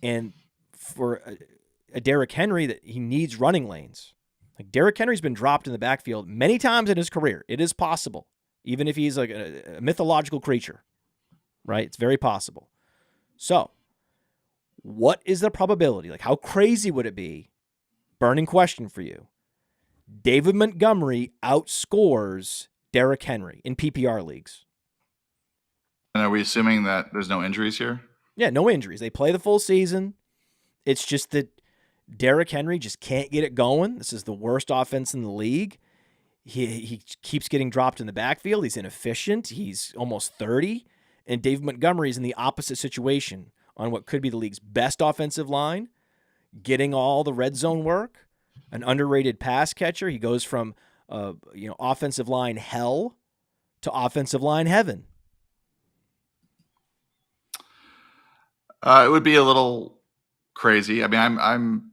A: And for a Derrick Henry, that he needs running lanes. Like, Derrick Henry's been dropped in the backfield many times in his career. It is possible, even if he's like a mythological creature, right? It's very possible. So, what is the probability? Like, how crazy would it be? Burning question for you. David Montgomery outscores Derrick Henry in PPR leagues.
B: And are we assuming that there's no injuries here?
A: Yeah, no injuries. They play the full season. It's just that Derrick Henry just can't get it going. This is the worst offense in the league. He keeps getting dropped in the backfield. He's inefficient. He's almost 30. And David Montgomery is in the opposite situation on what could be the league's best offensive line, getting all the red zone work, an underrated pass catcher. He goes from offensive line hell to offensive line heaven.
B: It would be a little crazy. I mean,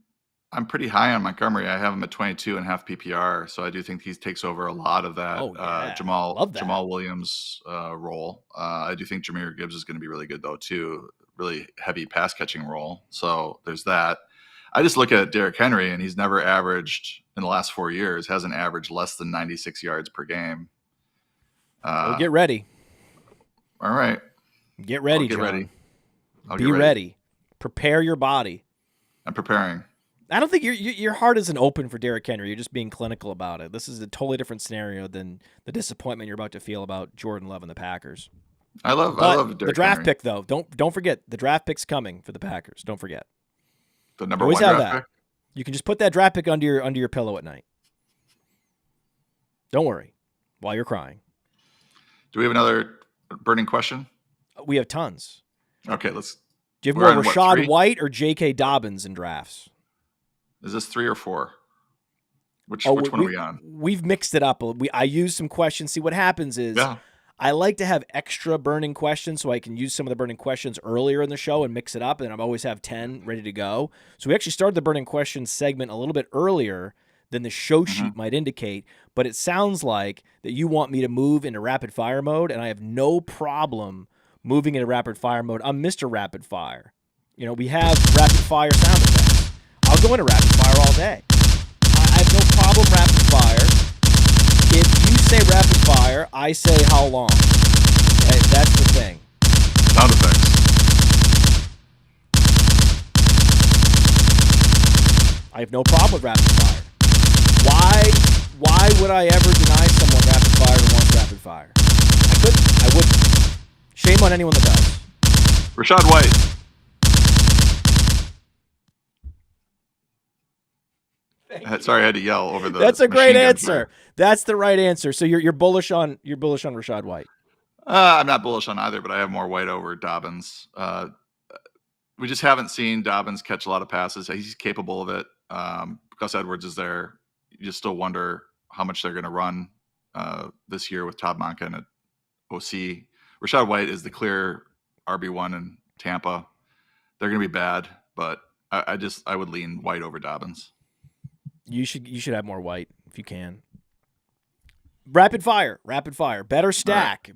B: I'm pretty high on Montgomery. I have him at 22.5 PPR, so I do think he takes over a lot of that Jamal Williams role. I do think Jahmyr Gibbs is going to be really good though too. Really heavy pass catching role. So there's that. I just look at Derrick Henry, and he's never averaged in the last 4 years, hasn't averaged less than 96 yards per game.
A: Get ready.
B: All right.
A: Get ready,
B: John.
A: Ready. Be ready. Prepare your body.
B: I'm preparing.
A: I don't think your heart isn't open for Derrick Henry. You're just being clinical about it. This is a totally different scenario than the disappointment you're about to feel about Jordan Love and the Packers.
B: I love Derrick
A: the draft
B: Henry.
A: pick though. Don't forget the draft pick's coming for the Packers. Don't forget.
B: The number one draft pick.
A: You can just put that draft pick under your pillow at night. Don't worry while you're crying.
B: Do we have another burning question?
A: We have tons.
B: Okay, let's.
A: Do you have more Rachaad White or JK Dobbins in drafts?
B: Is this 3 or 4? Which one are we on?
A: We've mixed it up. I used some questions. See, what happens is I like to have extra burning questions so I can use some of the burning questions earlier in the show and mix it up, and I always have 10 ready to go. So we actually started the burning questions segment a little bit earlier than the show sheet might indicate, but it sounds like that you want me to move into rapid fire mode, and I have no problem moving into rapid fire mode. I'm Mr. Rapid Fire. We have rapid fire sound effects. I'll go into rapid fire all day. I have no problem rapid fire. If you say rapid fire, I say how long. Okay, that's the thing.
B: Sound effects.
A: I have no problem with rapid fire. Why would I ever deny someone rapid fire who wants rapid fire? I couldn't. I wouldn't. Shame on anyone that does.
B: Rachaad White. Sorry, I had to yell over the.
A: That's a great answer. That's the right answer. So you're bullish on Rachaad White.
B: I'm not bullish on either, but I have more White over Dobbins. We just haven't seen Dobbins catch a lot of passes. He's capable of it. Gus Edwards is there. You just still wonder how much they're going to run this year with Todd Monken at OC. Rachaad White is the clear RB1 in Tampa. They're going to be bad, but I would lean White over Dobbins.
A: You should have more White if you can. Rapid fire. Better stack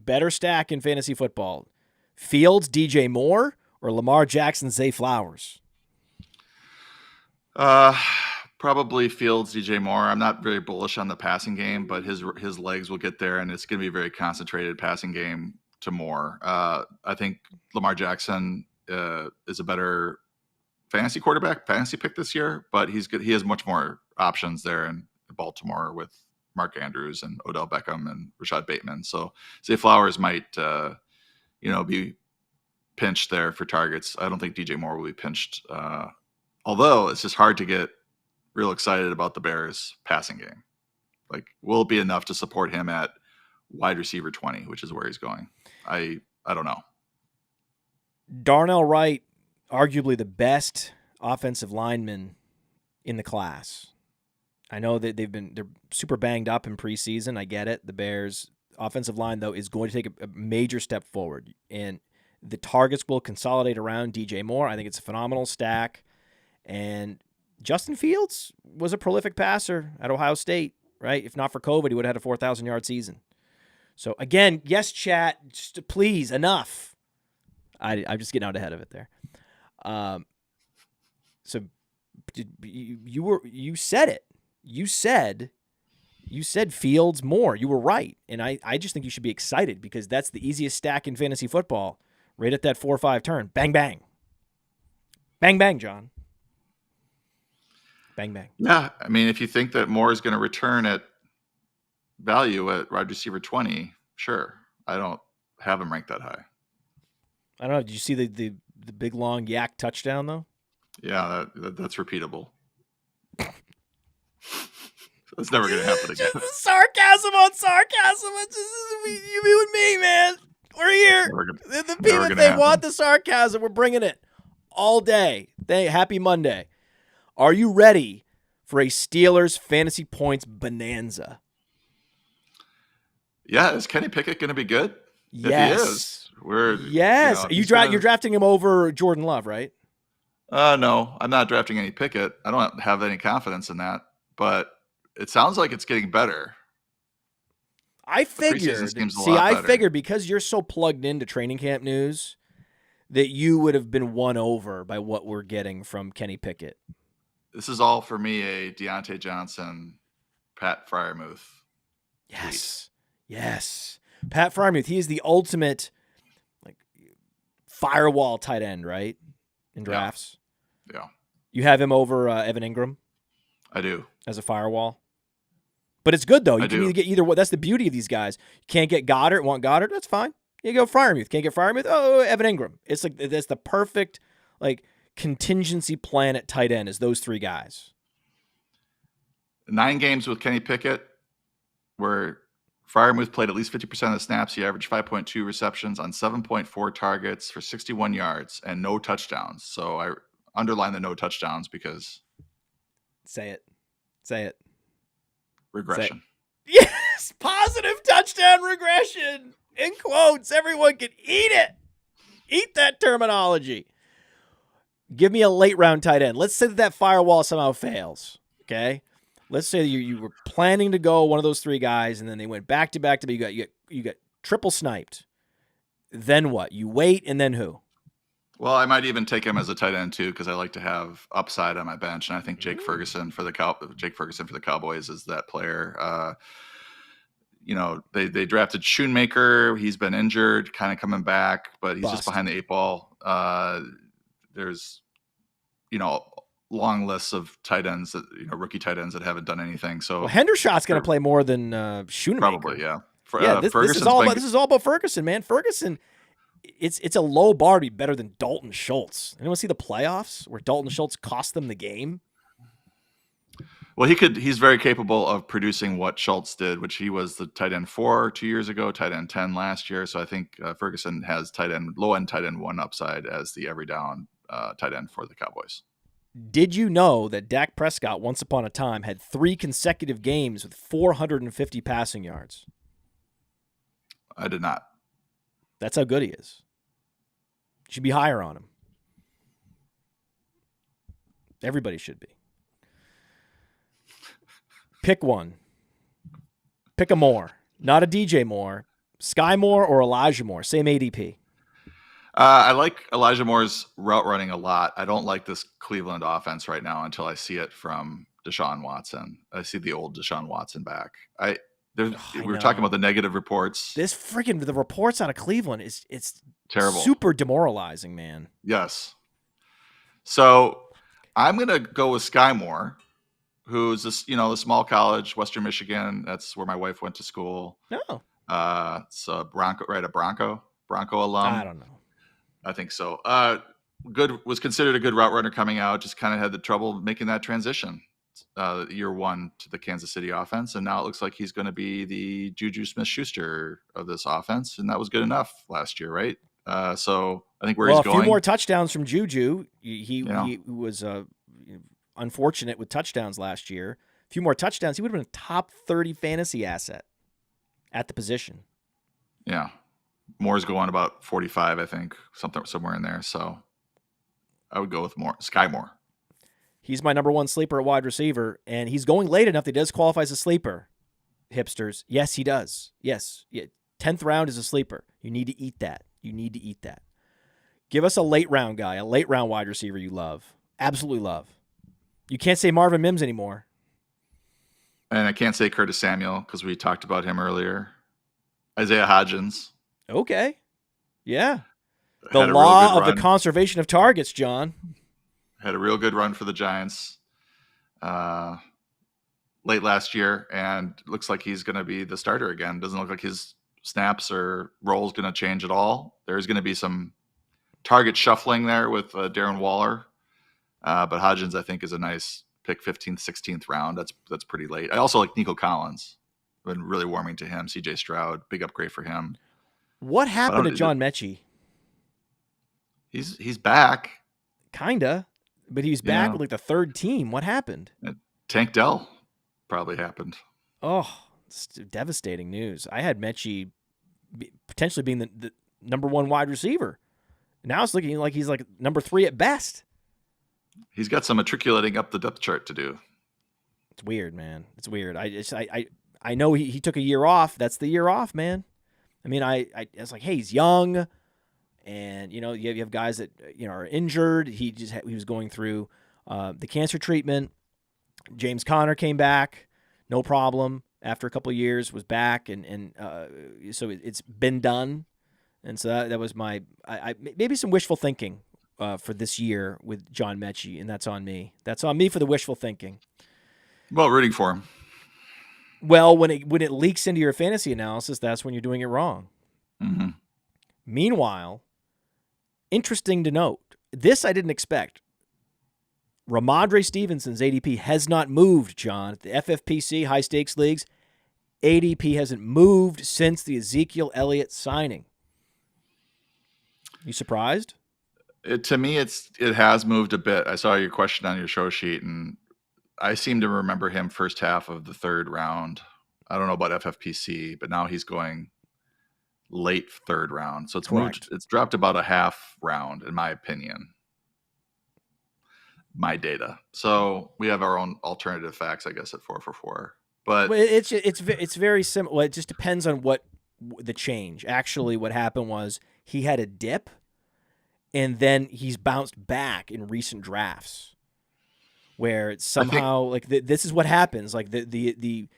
A: in fantasy football. Fields, DJ Moore, or Lamar Jackson, Zay Flowers?
B: Probably Fields, DJ Moore. I'm not very bullish on the passing game, but his legs will get there, and it's going to be a very concentrated passing game to Moore. I think Lamar Jackson is a better fantasy pick this year, but he's good. He has much more options there in Baltimore with Mark Andrews and Odell Beckham and Rashad Bateman. So Zay Flowers might, be pinched there for targets. I don't think DJ Moore will be pinched. Although it's just hard to get real excited about the Bears passing game. Like, will it be enough to support him at wide receiver 20, which is where he's going? I don't know.
A: Darnell Wright, arguably the best offensive lineman in the class. I know that they're super banged up in preseason. I get it. The Bears offensive line, though, is going to take a major step forward, and the targets will consolidate around DJ Moore. I think it's a phenomenal stack. And Justin Fields was a prolific passer at Ohio State, right? If not for COVID, he would have had a 4,000-yard season. So, again, yes, chat, just please, enough. I'm just getting out ahead of it there. So you said it. You said Fields Moore. You were right. And I just think you should be excited because that's the easiest stack in fantasy football. Right at that 4-5 turn. Bang, bang. Bang, bang, John. Bang, bang.
B: Yeah. I mean, if you think that Moore is going to return at value at wide receiver 20, sure. I don't have him ranked that high.
A: I don't know. Did you see the big, long yak touchdown, though?
B: Yeah, that's repeatable. That's never going to happen again.
A: Just sarcasm on sarcasm. It's just you and me, man. We're here. The people, if they want the sarcasm, we're bringing it all day. Happy Monday. Are you ready for a Steelers fantasy points bonanza?
B: Yeah, is Kenny Pickett going to be good?
A: Yes.
B: If he is,
A: yes. You're drafting him over Jordan Love, right?
B: No, I'm not drafting any Pickett. I don't have any confidence in that, but it sounds like it's getting better.
A: I figured because you're so plugged into training camp news that you would have been won over by what we're getting from Kenny Pickett.
B: This is all for me a Davonte Johnson, Pat Freiermuth.
A: Yes. Yes. Pat Freiermuth, he is the ultimate firewall tight end, right? In drafts.
B: Yeah.
A: You have him over Evan Ingram?
B: I do.
A: As a firewall? But it's good, though. You can get either one. That's the beauty of these guys. You can't get Goddard, want Goddard, that's fine. You go Freiermuth. Can't get Freiermuth? Oh, Evan Ingram. It's that's the perfect contingency plan at tight end is those three guys.
B: 9 games with Kenny Pickett where Freiermuth played at least 50% of the snaps. He averaged 5.2 receptions on 7.4 targets for 61 yards and no touchdowns. So I underline the no touchdowns because...
A: Say it.
B: Regression.
A: Yes! Positive touchdown regression! In quotes. Everyone can eat it. Eat that terminology. Give me a late round tight end. Let's say that firewall somehow fails. Okay? Let's say you were planning to go one of those three guys, and then they went back to back to back. You got triple sniped. Then what? You wait, and then who?
B: Well, I might even take him as a tight end too because I like to have upside on my bench, and I think Jake Ferguson for the Cowboys is that player. They drafted Schoonmaker. He's been injured, kind of coming back, but he's just behind the 8 ball. There's long lists of tight ends that rookie tight ends that haven't done anything. So
A: Hendershot's going to play more than Schoonmaker.
B: Probably, yeah.
A: This is all about Ferguson, man. Ferguson. It's a low bar to be better than Dalton Schultz. Anyone see the playoffs where Dalton Schultz cost them the game?
B: Well, he's very capable of producing what Schultz did, which he was the tight end 4 2 years ago, tight end 10 last year. So I think Ferguson has low end tight end 1 upside as the every down tight end for the Cowboys.
A: Did you know that Dak Prescott once upon a time had 3 consecutive games with 450 passing yards?
B: I did not.
A: That's how good he is. You should be higher on him. Everybody should be. Pick one. Pick a Moore. Not a DJ Moore. Skyy Moore or Elijah Moore. Same ADP.
B: I like Elijah Moore's route running a lot. I don't like this Cleveland offense right now until I see it from Deshaun Watson. I see the old Deshaun Watson back. We were talking about the negative reports.
A: The reports out of Cleveland it's
B: terrible,
A: super demoralizing, man.
B: Yes. So I'm gonna go with Skyy Moore, who's the small college, Western Michigan. That's where my wife went to school.
A: No.
B: So a Bronco alum.
A: I don't know.
B: I think so. Was considered a good route runner coming out. Just kind of had the trouble making that transition. Year 1 to the Kansas City offense, and now it looks like he's going to be the Juju Smith-Schuster of this offense, and that was good enough last year, right? So I think he's going.
A: A few more touchdowns from Juju. He was unfortunate with touchdowns last year. A few more touchdowns, he would have been a top 30 fantasy asset at the position.
B: Yeah, Moore's going about 45, I think, somewhere in there. So I would go with Skyy Moore.
A: He's my number 1 sleeper at wide receiver, and he's going late enough that he does qualify as a sleeper. Hipsters. Yes, he does. Yes. 10th round is a sleeper. You need to eat that. Give us a late round guy, a late round wide receiver you love. Absolutely love. You can't say Marvin Mims anymore.
B: And I can't say Curtis Samuel because we talked about him earlier. Isaiah Hodgins.
A: Okay. Yeah. The law of the conservation of targets, John.
B: Had a real good run for the Giants late last year, and looks like he's going to be the starter again. Doesn't look like his snaps or roles going to change at all. There's going to be some target shuffling there with Darren Waller, but Hodgins I think is a nice pick, 15th, 16th round. That's pretty late. I also like Nico Collins. Been really warming to him. CJ Stroud, big upgrade for him.
A: What happened to John Mechie?
B: He's back.
A: Kinda, but he was back with like the third team. What happened?
B: Tank Dell probably happened.
A: Oh, it's devastating news. I had Mechie potentially being the number 1 wide receiver. Now it's looking like he's like number 3 at best.
B: He's got some matriculating up the depth chart to do.
A: It's weird, man. It's weird. I know he took a year off. That's the year off, man. I mean, I was like, hey, he's young, and you have guys that are injured. He was going through the cancer treatment. James Conner came back, no problem. After a couple of years, was back, and so it's been done. And so that was my maybe some wishful thinking for this year with John Mechie, and that's on me. That's on me for the wishful thinking.
B: Well, rooting for him.
A: Well, when it leaks into your fantasy analysis, that's when you're doing it wrong.
B: Mm-hmm.
A: Meanwhile, interesting to note, this I didn't expect. Ramondre Stevenson's ADP has not moved, John. The FFPC, high-stakes leagues, ADP hasn't moved since the Ezekiel Elliott signing. You surprised?
B: To me, it has moved a bit. I saw your question on your show sheet, and I seem to remember him first half of the 3rd round. I don't know about FFPC, but now he's going late 3rd round. So it's moved. It's dropped about a half round, in my opinion. My data. So we have our own alternative facts, I guess, at 444. But
A: it's very similar. Well, it just depends on what the change. Actually, what happened was he had a dip, and then he's bounced back in recent drafts, where it's somehow this is what happens. Like the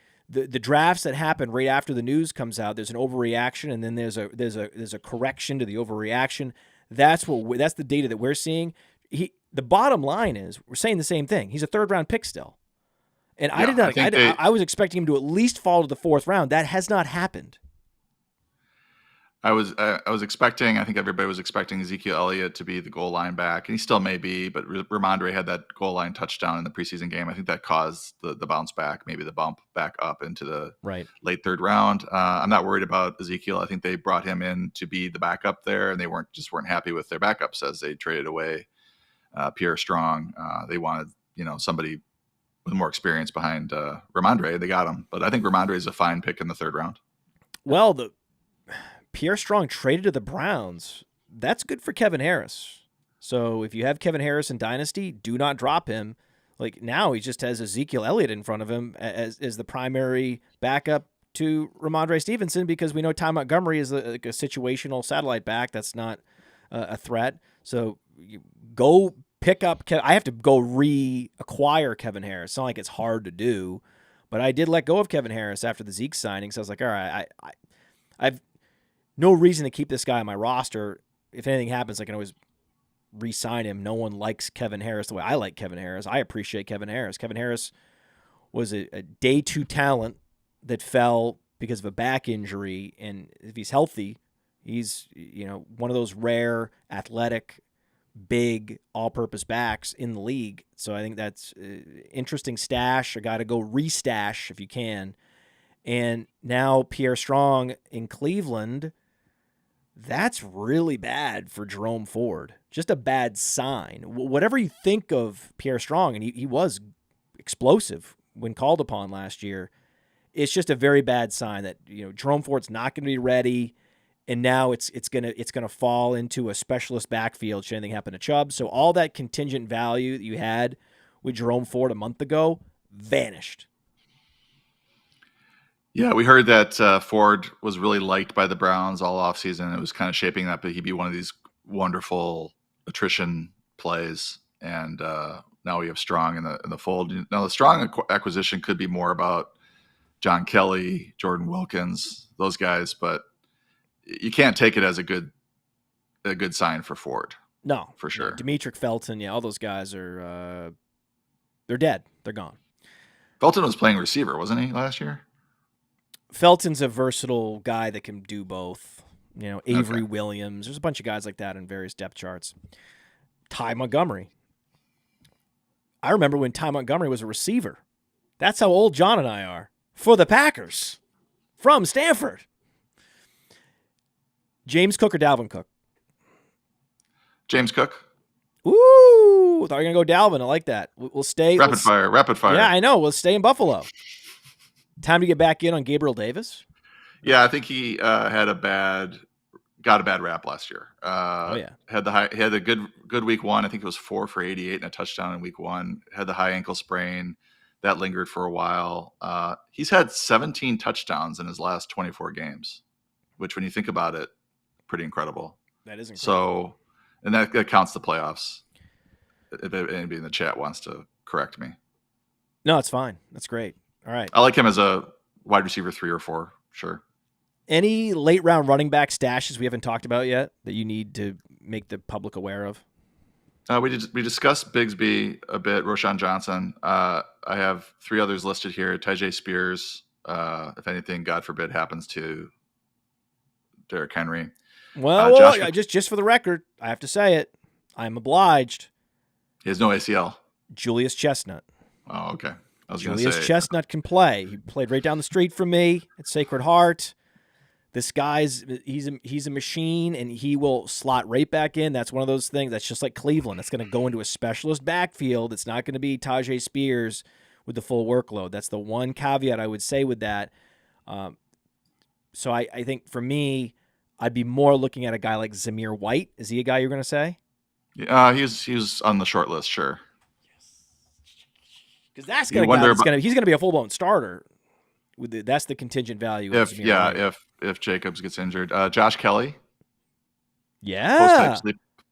A: drafts that happen right after the news comes out, there's an overreaction, and then there's a correction to the overreaction. That's the data that we're seeing. The bottom line is we're saying the same thing. He's a 3rd round pick still. And I was expecting him to at least fall to the 4th round. That has not happened.
B: I was expecting, I think everybody was expecting Ezekiel Elliott to be the goal line back, and he still may be, but Ramondre had that goal line touchdown in the preseason game. I think that caused the bounce back, maybe the bump back up into the late 3rd round. I'm not worried about Ezekiel. I think they brought him in to be the backup there, and they weren't happy with their backups as they traded away Pierre Strong. They wanted, somebody with more experience behind Ramondre. They got him, but I think Ramondre is a fine pick in the 3rd round.
A: Well, Pierre Strong traded to the Browns. That's good for Kevin Harris. So if you have Kevin Harris in Dynasty, do not drop him. Like now he just has Ezekiel Elliott in front of him as the primary backup to Ramondre Stevenson, because we know Ty Montgomery is a situational satellite back. That's not a threat. So you go pick up I have to go reacquire Kevin Harris. It's not like it's hard to do, but I did let go of Kevin Harris after the Zeke signing. So I was like, all right, I've no reason to keep this guy on my roster. If anything happens, I can always re-sign him. No one likes Kevin Harris the way I like Kevin Harris. I appreciate Kevin Harris. Kevin Harris was a day 2 talent that fell because of a back injury, and if he's healthy, he's one of those rare, athletic, big, all-purpose backs in the league. So I think that's interesting stash. I got to go restash if you can. And now Pierre Strong in Cleveland, that's really bad for Jerome Ford. Just a bad sign. Whatever you think of Pierre Strong, and he was explosive when called upon last year, it's just a very bad sign that Jerome Ford's not going to be ready, and now it's gonna fall into a specialist backfield should anything happen to Chubb. So all that contingent value that you had with Jerome Ford a month ago vanished.
B: Yeah, we heard that Ford was really liked by the Browns all offseason. It was kind of shaping up that he'd be one of these wonderful attrition plays. And now we have Strong in the fold. Now the Strong acquisition could be more about John Kelly, Jordan Wilkins, those guys, but you can't take it as a good sign for Ford.
A: No,
B: for sure.
A: Demetric Felton, all those guys are they're dead. They're gone.
B: Felton was playing receiver, wasn't he, last year?
A: Felton's a versatile guy that can do both. Avery Williams. There's a bunch of guys like that in various depth charts. Ty Montgomery. I remember when Ty Montgomery was a receiver. That's how old John and I are. For the Packers. From Stanford. James Cook or Dalvin Cook?
B: James Cook.
A: Ooh, thought you were going to go Dalvin. I like that. We'll stay.
B: Rapid fire.
A: Yeah, I know. We'll stay in Buffalo. Time to get back in on Gabriel Davis.
B: Yeah, I think he got a bad rap last year. Had a good week one. I think it was 4 for 88 and a touchdown in week one. Had the high ankle sprain that lingered for a while. He's had 17 touchdowns in his last 24 games, which, when you think about it, pretty incredible.
A: That is incredible.
B: So, and that counts the playoffs. If anybody in the chat wants to correct me.
A: No, it's fine. That's great. All right.
B: I like him as a wide receiver 3 or 4. Sure.
A: Any late round running back stashes we haven't talked about yet that you need to make the public aware of?
B: We discussed Bigsby a bit, Roschon Johnson. I have 3 others listed here. Tyjae Spears, if anything, God forbid, happens to Derrick Henry.
A: Well, just for the record, I have to say it. I'm obliged.
B: He has no ACL.
A: Julius Chestnut.
B: Oh, okay.
A: Julius Chestnut can play. He played right down the street from me at Sacred Heart. This he's a machine, and he will slot right back in. That's one of those things that's just like Cleveland. It's going to go into a specialist backfield. It's not going to be Tyjae Spears with the full workload. That's the one caveat I would say with that. So I think for me, I'd be more looking at a guy like Zamir White. Is he a guy you're going to say?
B: He's on the short list, sure.
A: Because that's going to he's going to be a full blown starter. That's the contingent value.
B: If Jacobs gets injured, Josh Kelly.
A: Yeah.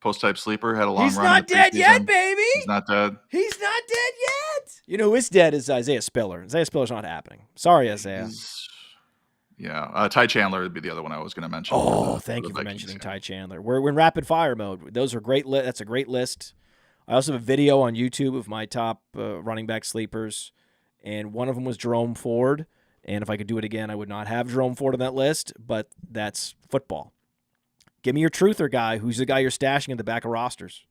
B: Post type sleeper, had a long run.
A: He's not dead yet, baby.
B: He's not dead.
A: He's not dead yet. You know who is dead is Isaiah Spiller. Isaiah Spiller's not happening. Sorry, Isaiah.
B: Ty Chandler would be the other one I was going to mention.
A: Oh, thank you for mentioning Ty Chandler. We're in rapid fire mode. Those are great. That's a great list. I also have a video on YouTube of my top running back sleepers, and one of them was Jerome Ford. And if I could do it again, I would not have Jerome Ford on that list, but that's football. Give me your truther guy. Who's the guy you're stashing in the back of rosters?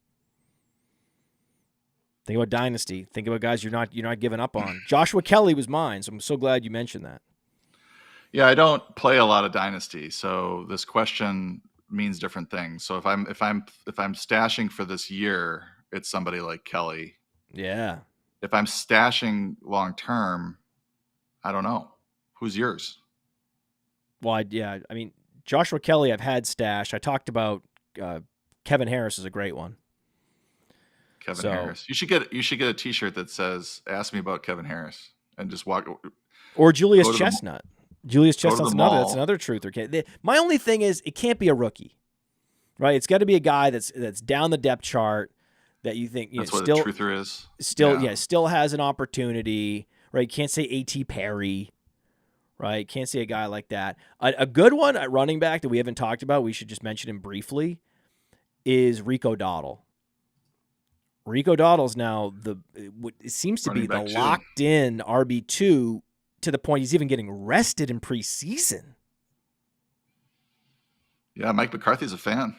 A: Think about Dynasty. Think about guys you're not giving up on. Joshua Kelly was mine, so I'm so glad you mentioned that.
B: Yeah, I don't play a lot of Dynasty, so this question means different things. So if I'm stashing for this year, it's somebody like Kelly.
A: Yeah.
B: If I'm stashing long term, I don't know. Who's yours?
A: Well, I mean, Joshua Kelly I've had stash. I talked about Kevin Harris is a great one.
B: Kevin Harris. You should get a T-shirt that says "Ask me about Kevin Harris" and just walk.
A: Or Julius Chestnut. Julius Chestnut's another truther. My only thing is it can't be a rookie, right? It's got to be a guy that's down the depth chart that you think
B: that's what a truther is.
A: Still has an opportunity, right? You can't say A.T. Perry. Right, can't see a guy like that. A good one at running back that we haven't talked about, we should just mention him briefly, is Rico Dowdle. Rico Dowdle's now it seems to be the locked-in RB2 to the point he's even getting rested in preseason. Yeah,
B: Mike McCarthy's a fan.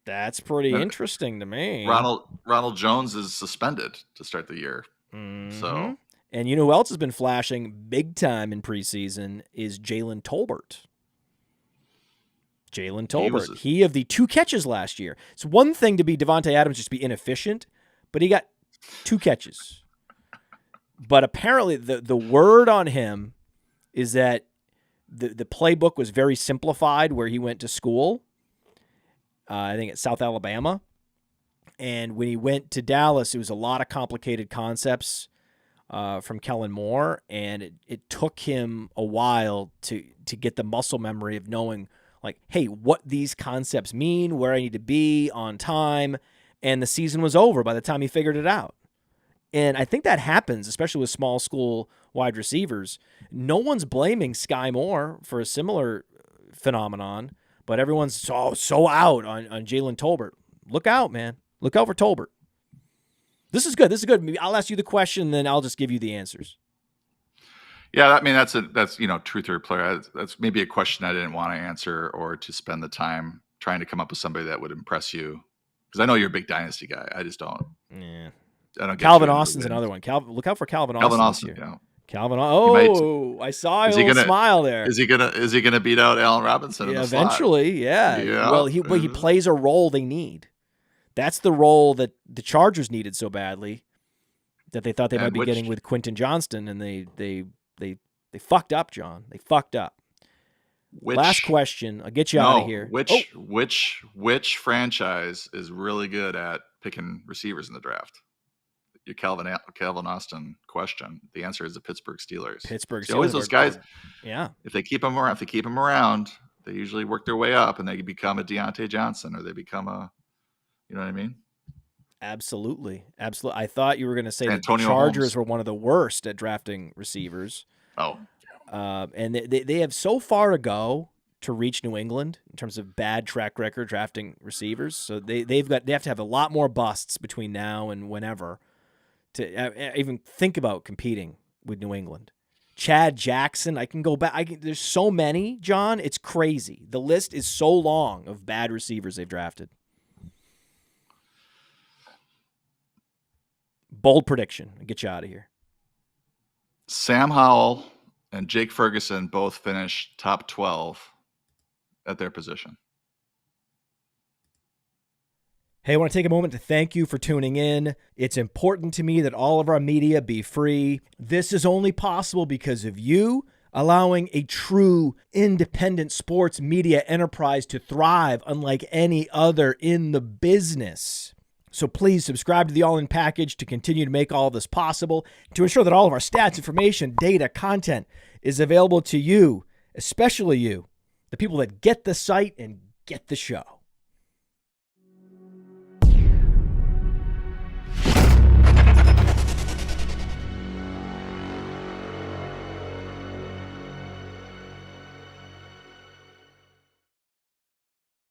A: That's pretty interesting to me.
B: Ronald Jones is suspended to start the year, so.
A: And you know who else has been flashing big time in preseason is Jalen Tolbert. He of the 2 catches last year. It's one thing to be Davonte Adams, just be inefficient, but he got 2 catches. But apparently the word on him is that the playbook was very simplified where he went to school, I think at South Alabama. And when he went to Dallas, it was a lot of complicated concepts from Kellen Moore, and it took him a while to get the muscle memory of knowing, like, hey, what these concepts mean, where I need to be on time, and the season was over by the time he figured it out. And I think that happens, especially with small school wide receivers. No one's blaming Skyy Moore for a similar phenomenon, but everyone's so out on Jalen Tolbert. Look out, man. Look out for Tolbert. This is good. I'll ask you the question, then I'll just give you the answers.
B: Yeah, I mean that's truther player. That's maybe a question I didn't want to answer or to spend the time trying to come up with somebody that would impress you, because I know you're a big Dynasty guy. I just don't.
A: Yeah.
B: I don't.
A: Calvin Austin's another one. Look out for Calvin Austin.
B: Calvin Austin. Yeah.
A: Calvin.
B: might.
A: Oh, I saw a
B: Is he
A: little
B: gonna?
A: smile there.
B: Is he gonna beat out Allen Robinson in
A: Yeah,
B: the slot?
A: eventually, yeah.
B: Yeah.
A: Well, he plays a role they need. That's the role that the Chargers needed so badly that they thought they might be getting with Quentin Johnston, and they fucked up, John. They fucked up. Last question. I'll get you out of here.
B: Which franchise is really good at picking receivers in the draft? Your Calvin Austin question. The answer is the Pittsburgh Steelers. Always those guys.
A: Yeah.
B: If they keep them around, they usually work their way up, and they become a Deontay Johnson, or they become a, you know what I mean?
A: Absolutely. I thought you were going to say that the
B: Antonio
A: Chargers
B: Holmes
A: were one of the worst at drafting receivers.
B: Oh.
A: And they have so far to go to reach New England in terms of bad track record drafting receivers. So they have to have a lot more busts between now and whenever to even think about competing with New England. Chad Jackson, I can go back. There's so many, John. It's crazy. The list is so long of bad receivers they've drafted. Bold prediction. I'll get you out of here.
B: Sam Howell and Jake Ferguson both finished top 12 at their position.
A: Hey, I want to take a moment to thank you for tuning in. It's important to me that all of our media be free. This is only possible because of you allowing a true independent sports media enterprise to thrive unlike any other in the business. So please subscribe to the All In Package to continue to make all of this possible, to ensure that all of our stats, information, data, content is available to you, especially you, the people that get the site and get the show.